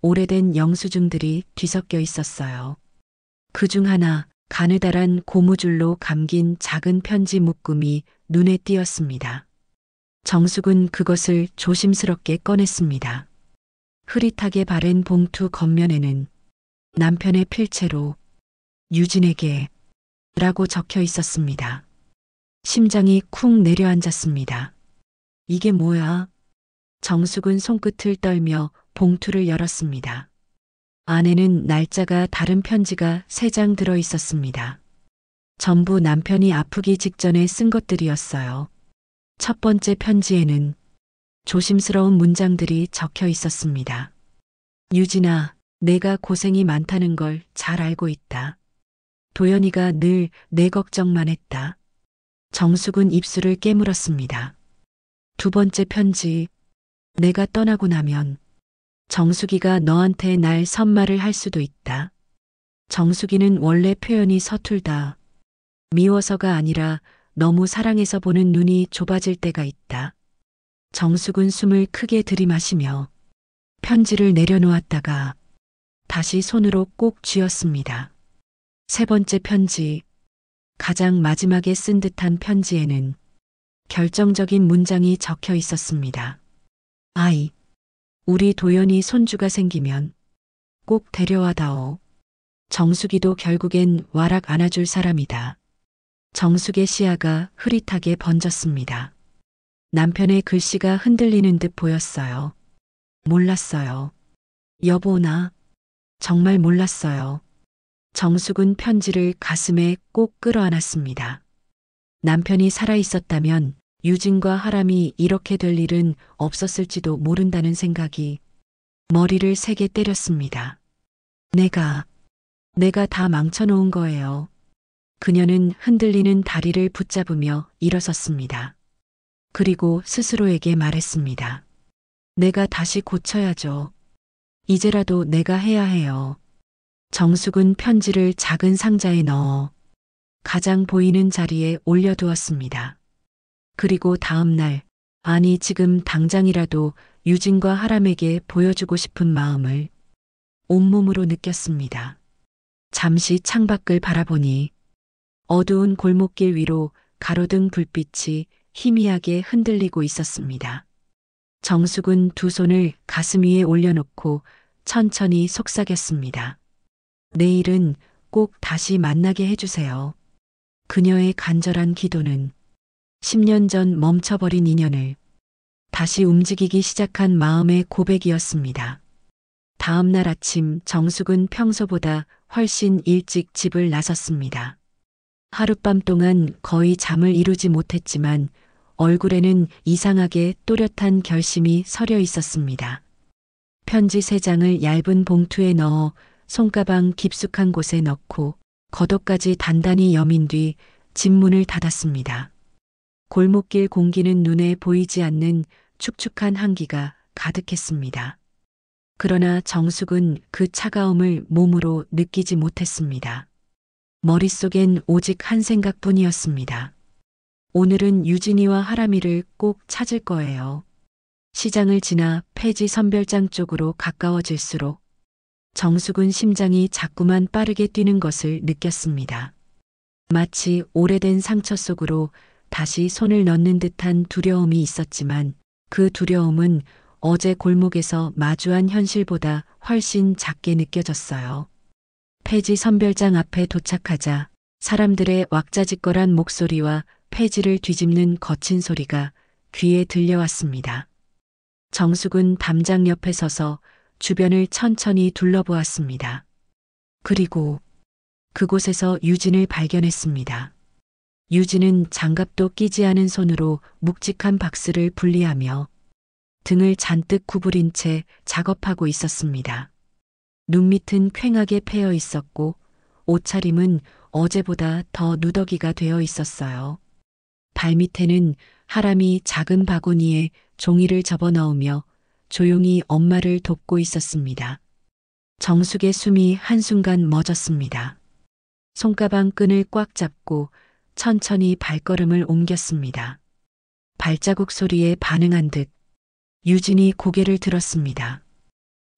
오래된 영수증들이 뒤섞여 있었어요. 그중 하나 가느다란 고무줄로 감긴 작은 편지 묶음이 눈에 띄었습니다. 정숙은 그것을 조심스럽게 꺼냈습니다. 흐릿하게 바랜 봉투 겉면에는 남편의 필체로 유진에게 라고 적혀 있었습니다. 심장이 쿵 내려앉았습니다. 이게 뭐야? 정숙은 손끝을 떨며 봉투를 열었습니다. 안에는 날짜가 다른 편지가 3장 들어 있었습니다. 전부 남편이 아프기 직전에 쓴 것들이었어요. 첫 번째 편지에는 조심스러운 문장들이 적혀 있었습니다. 유진아, 내가 고생이 많다는 걸 잘 알고 있다. 도연이가 늘 내 걱정만 했다. 정숙은 입술을 깨물었습니다. 두 번째 편지, 내가 떠나고 나면 정숙이가 너한테 날 선말을 할 수도 있다. 정숙이는 원래 표현이 서툴다. 미워서가 아니라 너무 사랑해서 보는 눈이 좁아질 때가 있다. 정숙은 숨을 크게 들이마시며 편지를 내려놓았다가 다시 손으로 꼭 쥐었습니다. 세 번째 편지, 가장 마지막에 쓴 듯한 편지에는 결정적인 문장이 적혀 있었습니다. 아이, 우리 도연이 손주가 생기면 꼭 데려와다오. 정숙이도 결국엔 와락 안아줄 사람이다. 정숙의 시야가 흐릿하게 번졌습니다. 남편의 글씨가 흔들리는 듯 보였어요. 몰랐어요. 여보, 나 정말 몰랐어요. 정숙은 편지를 가슴에 꼭 끌어안았습니다. 남편이 살아있었다면 유진과 하람이 이렇게 될 일은 없었을지도 모른다는 생각이 머리를 세게 때렸습니다. 내가 다 망쳐놓은 거예요. 그녀는 흔들리는 다리를 붙잡으며 일어섰습니다. 그리고 스스로에게 말했습니다. 내가 다시 고쳐야죠. 이제라도 내가 해야 해요. 정숙은 편지를 작은 상자에 넣어 가장 보이는 자리에 올려두었습니다. 그리고 다음 날, 아니 지금 당장이라도 유진과 하람에게 보여주고 싶은 마음을 온몸으로 느꼈습니다. 잠시 창밖을 바라보니 어두운 골목길 위로 가로등 불빛이 희미하게 흔들리고 있었습니다. 정숙은 두 손을 가슴 위에 올려놓고 천천히 속삭였습니다. 내일은 꼭 다시 만나게 해주세요. 그녀의 간절한 기도는 10년 전 멈춰버린 인연을 다시 움직이기 시작한 마음의 고백이었습니다. 다음 날 아침 정숙은 평소보다 훨씬 일찍 집을 나섰습니다. 하룻밤 동안 거의 잠을 이루지 못했지만 얼굴에는 이상하게 또렷한 결심이 서려 있었습니다. 편지 3장을 얇은 봉투에 넣어 손가방 깊숙한 곳에 넣고 겉옷까지 단단히 여민 뒤 집문을 닫았습니다. 골목길 공기는 눈에 보이지 않는 축축한 한기가 가득했습니다. 그러나 정숙은 그 차가움을 몸으로 느끼지 못했습니다. 머릿속엔 오직 한 생각뿐이었습니다. 오늘은 유진이와 하람이를 꼭 찾을 거예요. 시장을 지나 폐지 선별장 쪽으로 가까워질수록 정숙은 심장이 자꾸만 빠르게 뛰는 것을 느꼈습니다. 마치 오래된 상처 속으로 다시 손을 넣는 듯한 두려움이 있었지만 그 두려움은 어제 골목에서 마주한 현실보다 훨씬 작게 느껴졌어요. 폐지 선별장 앞에 도착하자 사람들의 왁자지껄한 목소리와 폐지를 뒤집는 거친 소리가 귀에 들려왔습니다. 정숙은 담장 옆에 서서 주변을 천천히 둘러보았습니다. 그리고 그곳에서 유진을 발견했습니다. 유진은 장갑도 끼지 않은 손으로 묵직한 박스를 분리하며 등을 잔뜩 구부린 채 작업하고 있었습니다. 눈밑은 퀭하게 패여 있었고 옷차림은 어제보다 더 누더기가 되어 있었어요. 발밑에는 하람이 작은 바구니에 종이를 접어넣으며 조용히 엄마를 돕고 있었습니다. 정숙의 숨이 한순간 멎었습니다. 손가방 끈을 꽉 잡고 천천히 발걸음을 옮겼습니다. 발자국 소리에 반응한 듯 유진이 고개를 들었습니다.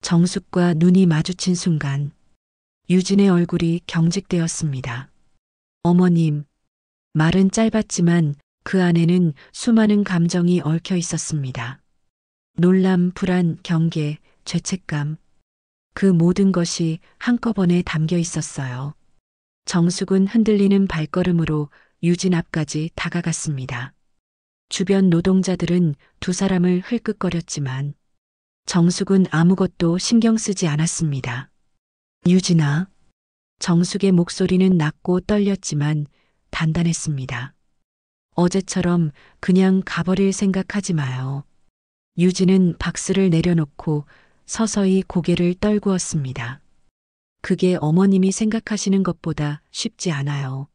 정숙과 눈이 마주친 순간 유진의 얼굴이 경직되었습니다. 어머님, 말은 짧았지만 그 안에는 수많은 감정이 얽혀 있었습니다. 놀람, 불안, 경계, 죄책감. 그 모든 것이 한꺼번에 담겨 있었어요. 정숙은 흔들리는 발걸음으로 유진 앞까지 다가갔습니다. 주변 노동자들은 두 사람을 흘끗거렸지만 정숙은 아무것도 신경 쓰지 않았습니다. 유진아. 정숙의 목소리는 낮고 떨렸지만 단단했습니다. 어제처럼 그냥 가버릴 생각하지 마요. 유진은 박스를 내려놓고 서서히 고개를 떨구었습니다. 그게 어머님이 생각하시는 것보다 쉽지 않아요.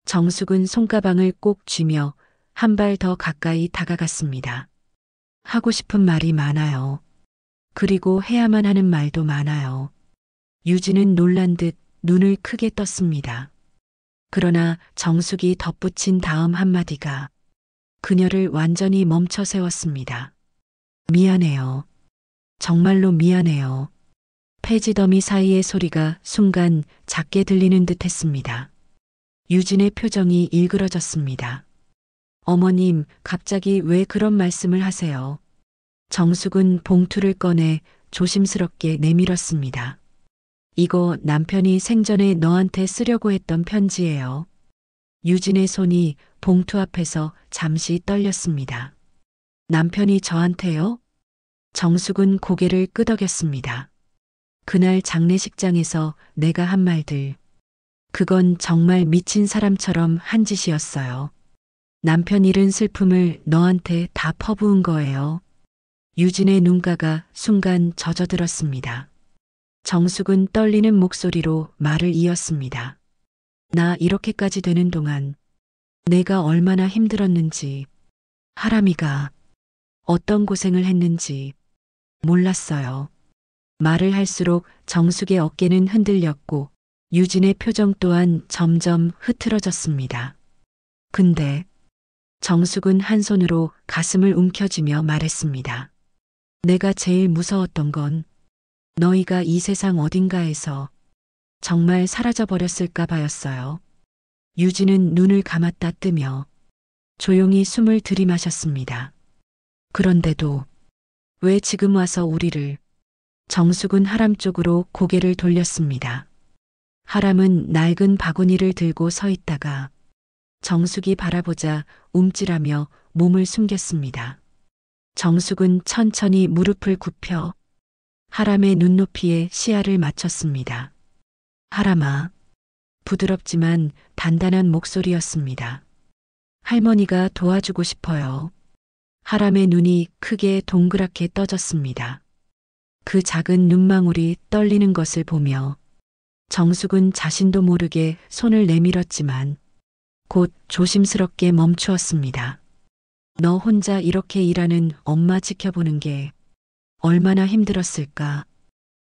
정숙은 손가방을 꼭 쥐며 한 발 더 가까이 다가갔습니다. 하고 싶은 말이 많아요. 그리고 해야만 하는 말도 많아요. 유진은 놀란 듯 눈을 크게 떴습니다. 그러나 정숙이 덧붙인 다음 한마디가 그녀를 완전히 멈춰 세웠습니다. 미안해요. 정말로 미안해요. 폐지더미 사이의 소리가 순간 작게 들리는 듯 했습니다. 유진의 표정이 일그러졌습니다. 어머님, 갑자기 왜 그런 말씀을 하세요? 정숙은 봉투를 꺼내 조심스럽게 내밀었습니다. 이거 남편이 생전에 너한테 쓰려고 했던 편지예요. 유진의 손이 봉투 앞에서 잠시 떨렸습니다. 남편이 저한테요? 정숙은 고개를 끄덕였습니다. 그날 장례식장에서 내가 한 말들. 그건 정말 미친 사람처럼 한 짓이었어요. 남편 잃은 슬픔을 너한테 다 퍼부은 거예요. 유진의 눈가가 순간 젖어들었습니다. 정숙은 떨리는 목소리로 말을 이었습니다. 나 이렇게까지 되는 동안 내가 얼마나 힘들었는지, 하람이가 어떤 고생을 했는지 몰랐어요. 말을 할수록 정숙의 어깨는 흔들렸고 유진의 표정 또한 점점 흐트러졌습니다. 근데 정숙은 한 손으로 가슴을 움켜쥐며 말했습니다. 내가 제일 무서웠던 건 너희가 이 세상 어딘가에서 정말 사라져버렸을까 봐였어요. 유진은 눈을 감았다 뜨며 조용히 숨을 들이마셨습니다. 그런데도 왜 지금 와서 우리를? 정숙은 하람 쪽으로 고개를 돌렸습니다. 하람은 낡은 바구니를 들고 서 있다가 정숙이 바라보자 움찔하며 몸을 숨겼습니다. 정숙은 천천히 무릎을 굽혀 하람의 눈높이에 시야를 맞췄습니다. 하람아, 부드럽지만 단단한 목소리였습니다. 할머니가 도와주고 싶어요. 하람의 눈이 크게 동그랗게 떠졌습니다. 그 작은 눈망울이 떨리는 것을 보며 정숙은 자신도 모르게 손을 내밀었지만 곧 조심스럽게 멈추었습니다. 너 혼자 이렇게 일하는 엄마 지켜보는 게 얼마나 힘들었을까.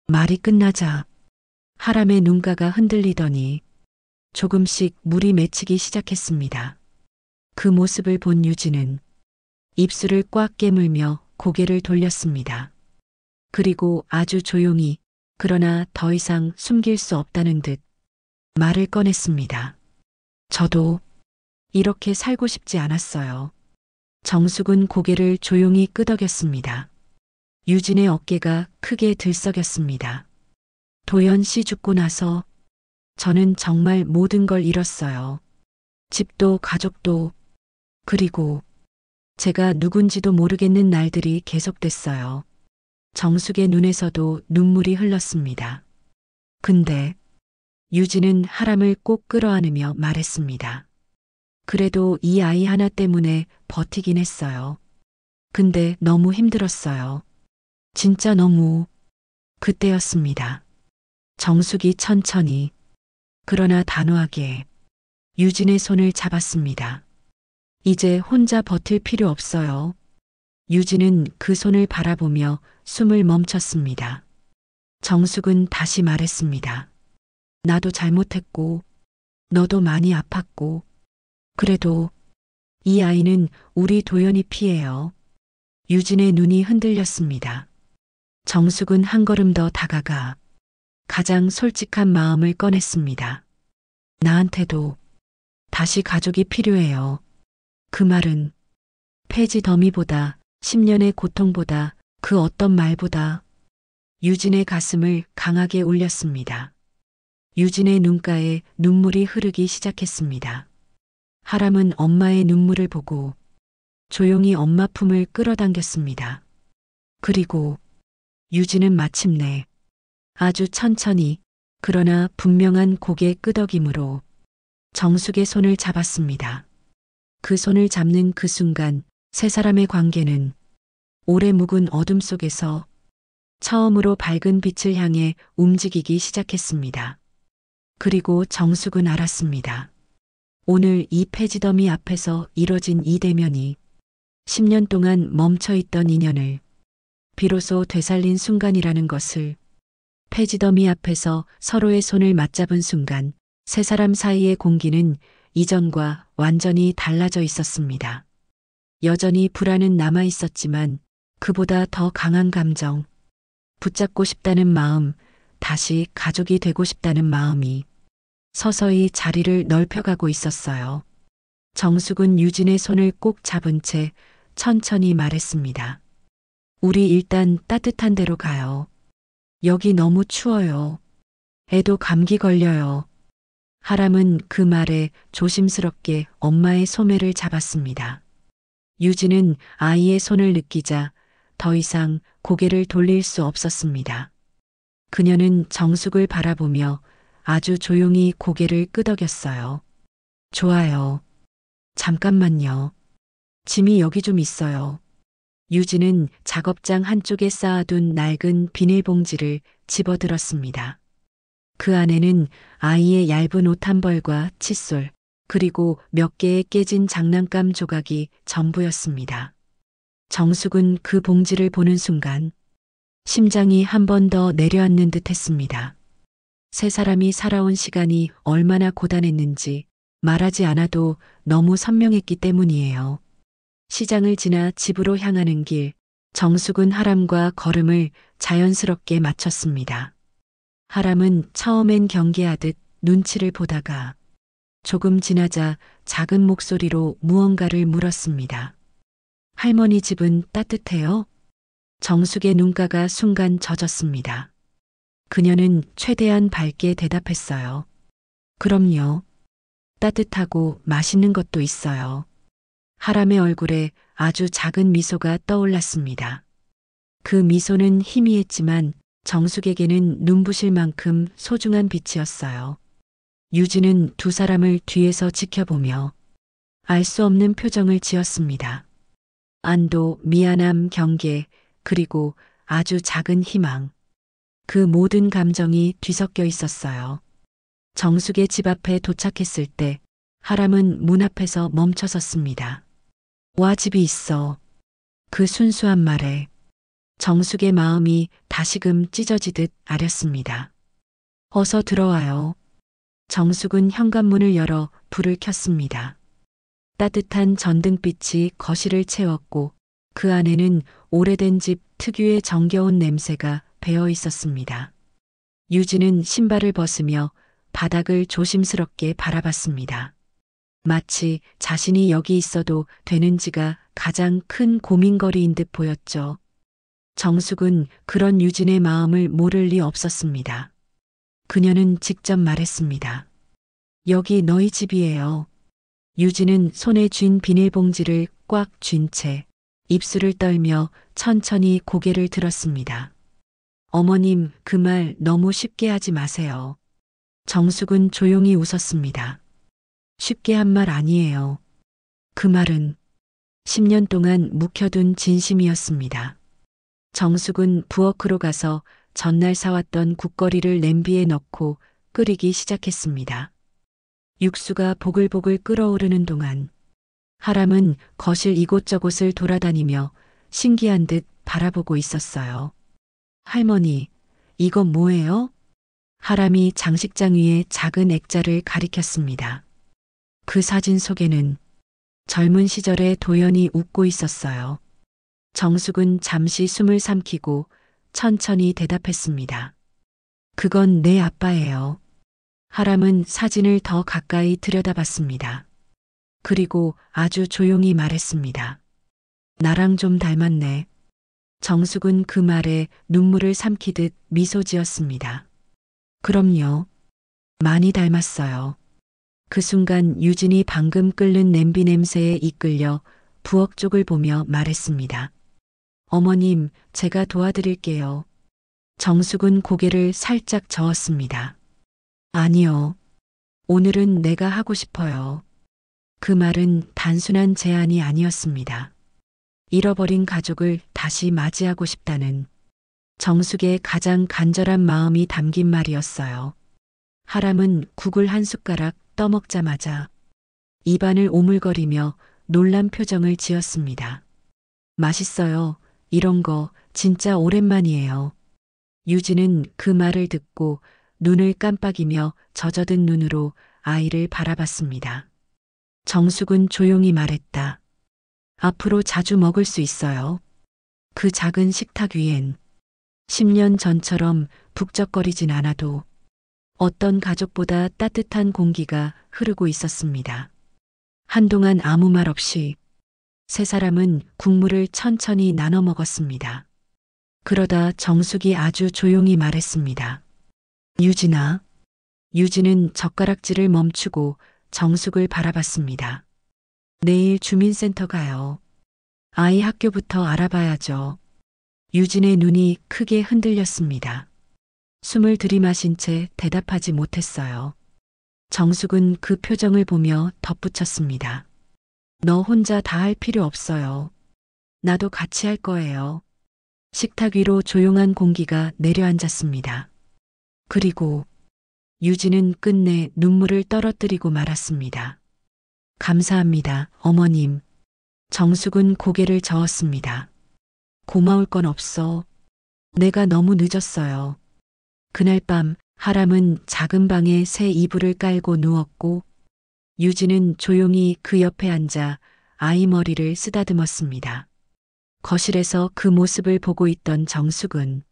말이 끝나자 하람의 눈가가 흔들리더니 조금씩 물이 맺히기 시작했습니다. 그 모습을 본 유진은 입술을 꽉 깨물며 고개를 돌렸습니다. 그리고 아주 조용히 그러나 더 이상 숨길 수 없다는 듯 말을 꺼냈습니다. 저도 이렇게 살고 싶지 않았어요. 정숙은 고개를 조용히 끄덕였습니다. 유진의 어깨가 크게 들썩였습니다. 도연 씨 죽고 나서 저는 정말 모든 걸 잃었어요. 집도 가족도 그리고 제가 누군지도 모르겠는 날들이 계속됐어요. 정숙의 눈에서도 눈물이 흘렀습니다. 근데 유진은 하람을 꼭 끌어안으며 말했습니다. 그래도 이 아이 하나 때문에 버티긴 했어요. 근데 너무 힘들었어요. 진짜 너무. 그때였습니다. 정숙이 천천히 그러나 단호하게 유진의 손을 잡았습니다. 이제 혼자 버틸 필요 없어요. 유진은 그 손을 바라보며 숨을 멈췄습니다. 정숙은 다시 말했습니다. 나도 잘못했고, 너도 많이 아팠고, 그래도 이 아이는 우리 도연이 피예요. 유진의 눈이 흔들렸습니다. 정숙은 한 걸음 더 다가가 가장 솔직한 마음을 꺼냈습니다. 나한테도 다시 가족이 필요해요. 그 말은 폐지 더미보다 10년의 고통보다 그 어떤 말보다 유진의 가슴을 강하게 울렸습니다. 유진의 눈가에 눈물이 흐르기 시작했습니다. 하람은 엄마의 눈물을 보고 조용히 엄마 품을 끌어당겼습니다. 그리고 유진은 마침내 아주 천천히 그러나 분명한 고개 끄덕임으로 정숙의 손을 잡았습니다. 그 손을 잡는 그 순간 세 사람의 관계는 오래 묵은 어둠 속에서 처음으로 밝은 빛을 향해 움직이기 시작했습니다. 그리고 정숙은 알았습니다. 오늘 이 폐지더미 앞에서 이뤄진 이 대면이 10년 동안 멈춰있던 인연을 비로소 되살린 순간이라는 것을. 폐지더미 앞에서 서로의 손을 맞잡은 순간 세 사람 사이의 공기는 이전과 완전히 달라져 있었습니다. 여전히 불안은 남아 있었지만 그보다 더 강한 감정, 붙잡고 싶다는 마음, 다시 가족이 되고 싶다는 마음이 서서히 자리를 넓혀가고 있었어요. 정숙은 유진의 손을 꼭 잡은 채 천천히 말했습니다. 우리 일단 따뜻한 데로 가요. 여기 너무 추워요. 애도 감기 걸려요. 하람은 그 말에 조심스럽게 엄마의 소매를 잡았습니다. 유진은 아이의 손을 느끼자 더 이상 고개를 돌릴 수 없었습니다. 그녀는 정숙을 바라보며 아주 조용히 고개를 끄덕였어요. 좋아요. 잠깐만요. 짐이 여기 좀 있어요. 유진은 작업장 한쪽에 쌓아둔 낡은 비닐봉지를 집어들었습니다. 그 안에는 아이의 얇은 옷 한 벌과 칫솔, 그리고 몇 개의 깨진 장난감 조각이 전부였습니다. 정숙은 그 봉지를 보는 순간 심장이 한 번 더 내려앉는 듯 했습니다. 세 사람이 살아온 시간이 얼마나 고단했는지 말하지 않아도 너무 선명했기 때문이에요. 시장을 지나 집으로 향하는 길, 정숙은 하람과 걸음을 자연스럽게 맞췄습니다. 하람은 처음엔 경계하듯 눈치를 보다가 조금 지나자 작은 목소리로 무언가를 물었습니다. 할머니 집은 따뜻해요? 정숙의 눈가가 순간 젖었습니다. 그녀는 최대한 밝게 대답했어요. 그럼요. 따뜻하고 맛있는 것도 있어요. 하람의 얼굴에 아주 작은 미소가 떠올랐습니다. 그 미소는 희미했지만 정숙에게는 눈부실 만큼 소중한 빛이었어요. 유진은 두 사람을 뒤에서 지켜보며 알 수 없는 표정을 지었습니다. 안도, 미안함, 경계, 그리고 아주 작은 희망. 그 모든 감정이 뒤섞여 있었어요. 정숙의 집 앞에 도착했을 때 하람은 문 앞에서 멈춰 섰습니다. 와, 집이 있어. 그 순수한 말에 정숙의 마음이 다시금 찢어지듯 아렸습니다. 어서 들어와요. 정숙은 현관문을 열어 불을 켰습니다. 따뜻한 전등빛이 거실을 채웠고 그 안에는 오래된 집 특유의 정겨운 냄새가 배어 있었습니다. 유진은 신발을 벗으며 바닥을 조심스럽게 바라봤습니다. 마치 자신이 여기 있어도 되는지가 가장 큰 고민거리인 듯 보였죠. 정숙은 그런 유진의 마음을 모를 리 없었습니다. 그녀는 직접 말했습니다. 여기 너희 집이에요. 유진은 손에 쥔 비닐봉지를 꽉 쥔 채 입술을 떨며 천천히 고개를 들었습니다. 어머님, 그 말 너무 쉽게 하지 마세요. 정숙은 조용히 웃었습니다. 쉽게 한 말 아니에요. 그 말은 10년 동안 묵혀둔 진심이었습니다. 정숙은 부엌으로 가서 전날 사왔던 국거리를 냄비에 넣고 끓이기 시작했습니다. 육수가 보글보글 끓어오르는 동안 하람은 거실 이곳저곳을 돌아다니며 신기한 듯 바라보고 있었어요. 할머니, 이건 뭐예요? 하람이 장식장 위에 작은 액자를 가리켰습니다. 그 사진 속에는 젊은 시절의 도연이 웃고 있었어요. 정숙은 잠시 숨을 삼키고 천천히 대답했습니다. 그건 내 아빠예요. 하람은 사진을 더 가까이 들여다봤습니다. 그리고 아주 조용히 말했습니다. 나랑 좀 닮았네. 정숙은 그 말에 눈물을 삼키듯 미소 지었습니다. 그럼요. 많이 닮았어요. 그 순간 유진이 방금 끓는 냄비 냄새에 이끌려 부엌 쪽을 보며 말했습니다. 어머님, 제가 도와드릴게요. 정숙은 고개를 살짝 저었습니다. 아니요. 오늘은 내가 하고 싶어요. 그 말은 단순한 제안이 아니었습니다. 잃어버린 가족을 다시 맞이하고 싶다는 정숙의 가장 간절한 마음이 담긴 말이었어요. 하람은 국을 한 숟가락 떠먹자마자 입안을 오물거리며 놀란 표정을 지었습니다. 맛있어요. 이런 거 진짜 오랜만이에요. 유진은 그 말을 듣고 눈을 깜빡이며 젖어든 눈으로 아이를 바라봤습니다. 정숙은 조용히 말했다. 앞으로 자주 먹을 수 있어요. 그 작은 식탁 위엔 10년 전처럼 북적거리진 않아도 어떤 가족보다 따뜻한 공기가 흐르고 있었습니다. 한동안 아무 말 없이 세 사람은 국물을 천천히 나눠 먹었습니다. 그러다 정숙이 아주 조용히 말했습니다. 유진아. 유진은 젓가락질을 멈추고 정숙을 바라봤습니다. 내일 주민센터 가요. 아이 학교부터 알아봐야죠. 유진의 눈이 크게 흔들렸습니다. 숨을 들이마신 채 대답하지 못했어요. 정숙은 그 표정을 보며 덧붙였습니다. 너 혼자 다 할 필요 없어요. 나도 같이 할 거예요. 식탁 위로 조용한 공기가 내려앉았습니다. 그리고 유진은 끝내 눈물을 떨어뜨리고 말았습니다. 감사합니다, 어머님. 정숙은 고개를 저었습니다. 고마울 건 없어. 내가 너무 늦었어요. 그날 밤 하람은 작은 방에 새 이불을 깔고 누웠고 유진은 조용히 그 옆에 앉아 아이 머리를 쓰다듬었습니다. 거실에서 그 모습을 보고 있던 정숙은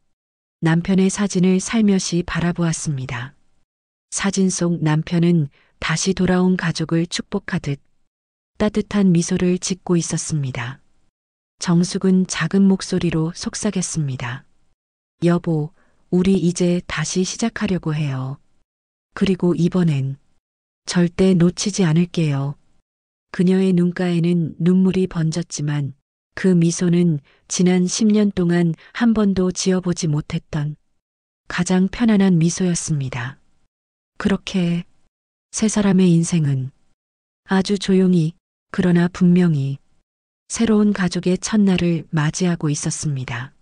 남편의 사진을 살며시 바라보았습니다. 사진 속 남편은 다시 돌아온 가족을 축복하듯 따뜻한 미소를 짓고 있었습니다. 정숙은 작은 목소리로 속삭였습니다. 여보, 우리 이제 다시 시작하려고 해요. 그리고 이번엔 절대 놓치지 않을게요. 그녀의 눈가에는 눈물이 번졌지만 그 미소는 지난 10년 동안 한 번도 지어보지 못했던 가장 편안한 미소였습니다. 그렇게 세 사람의 인생은 아주 조용히 그러나 분명히 새로운 가족의 첫날을 맞이하고 있었습니다.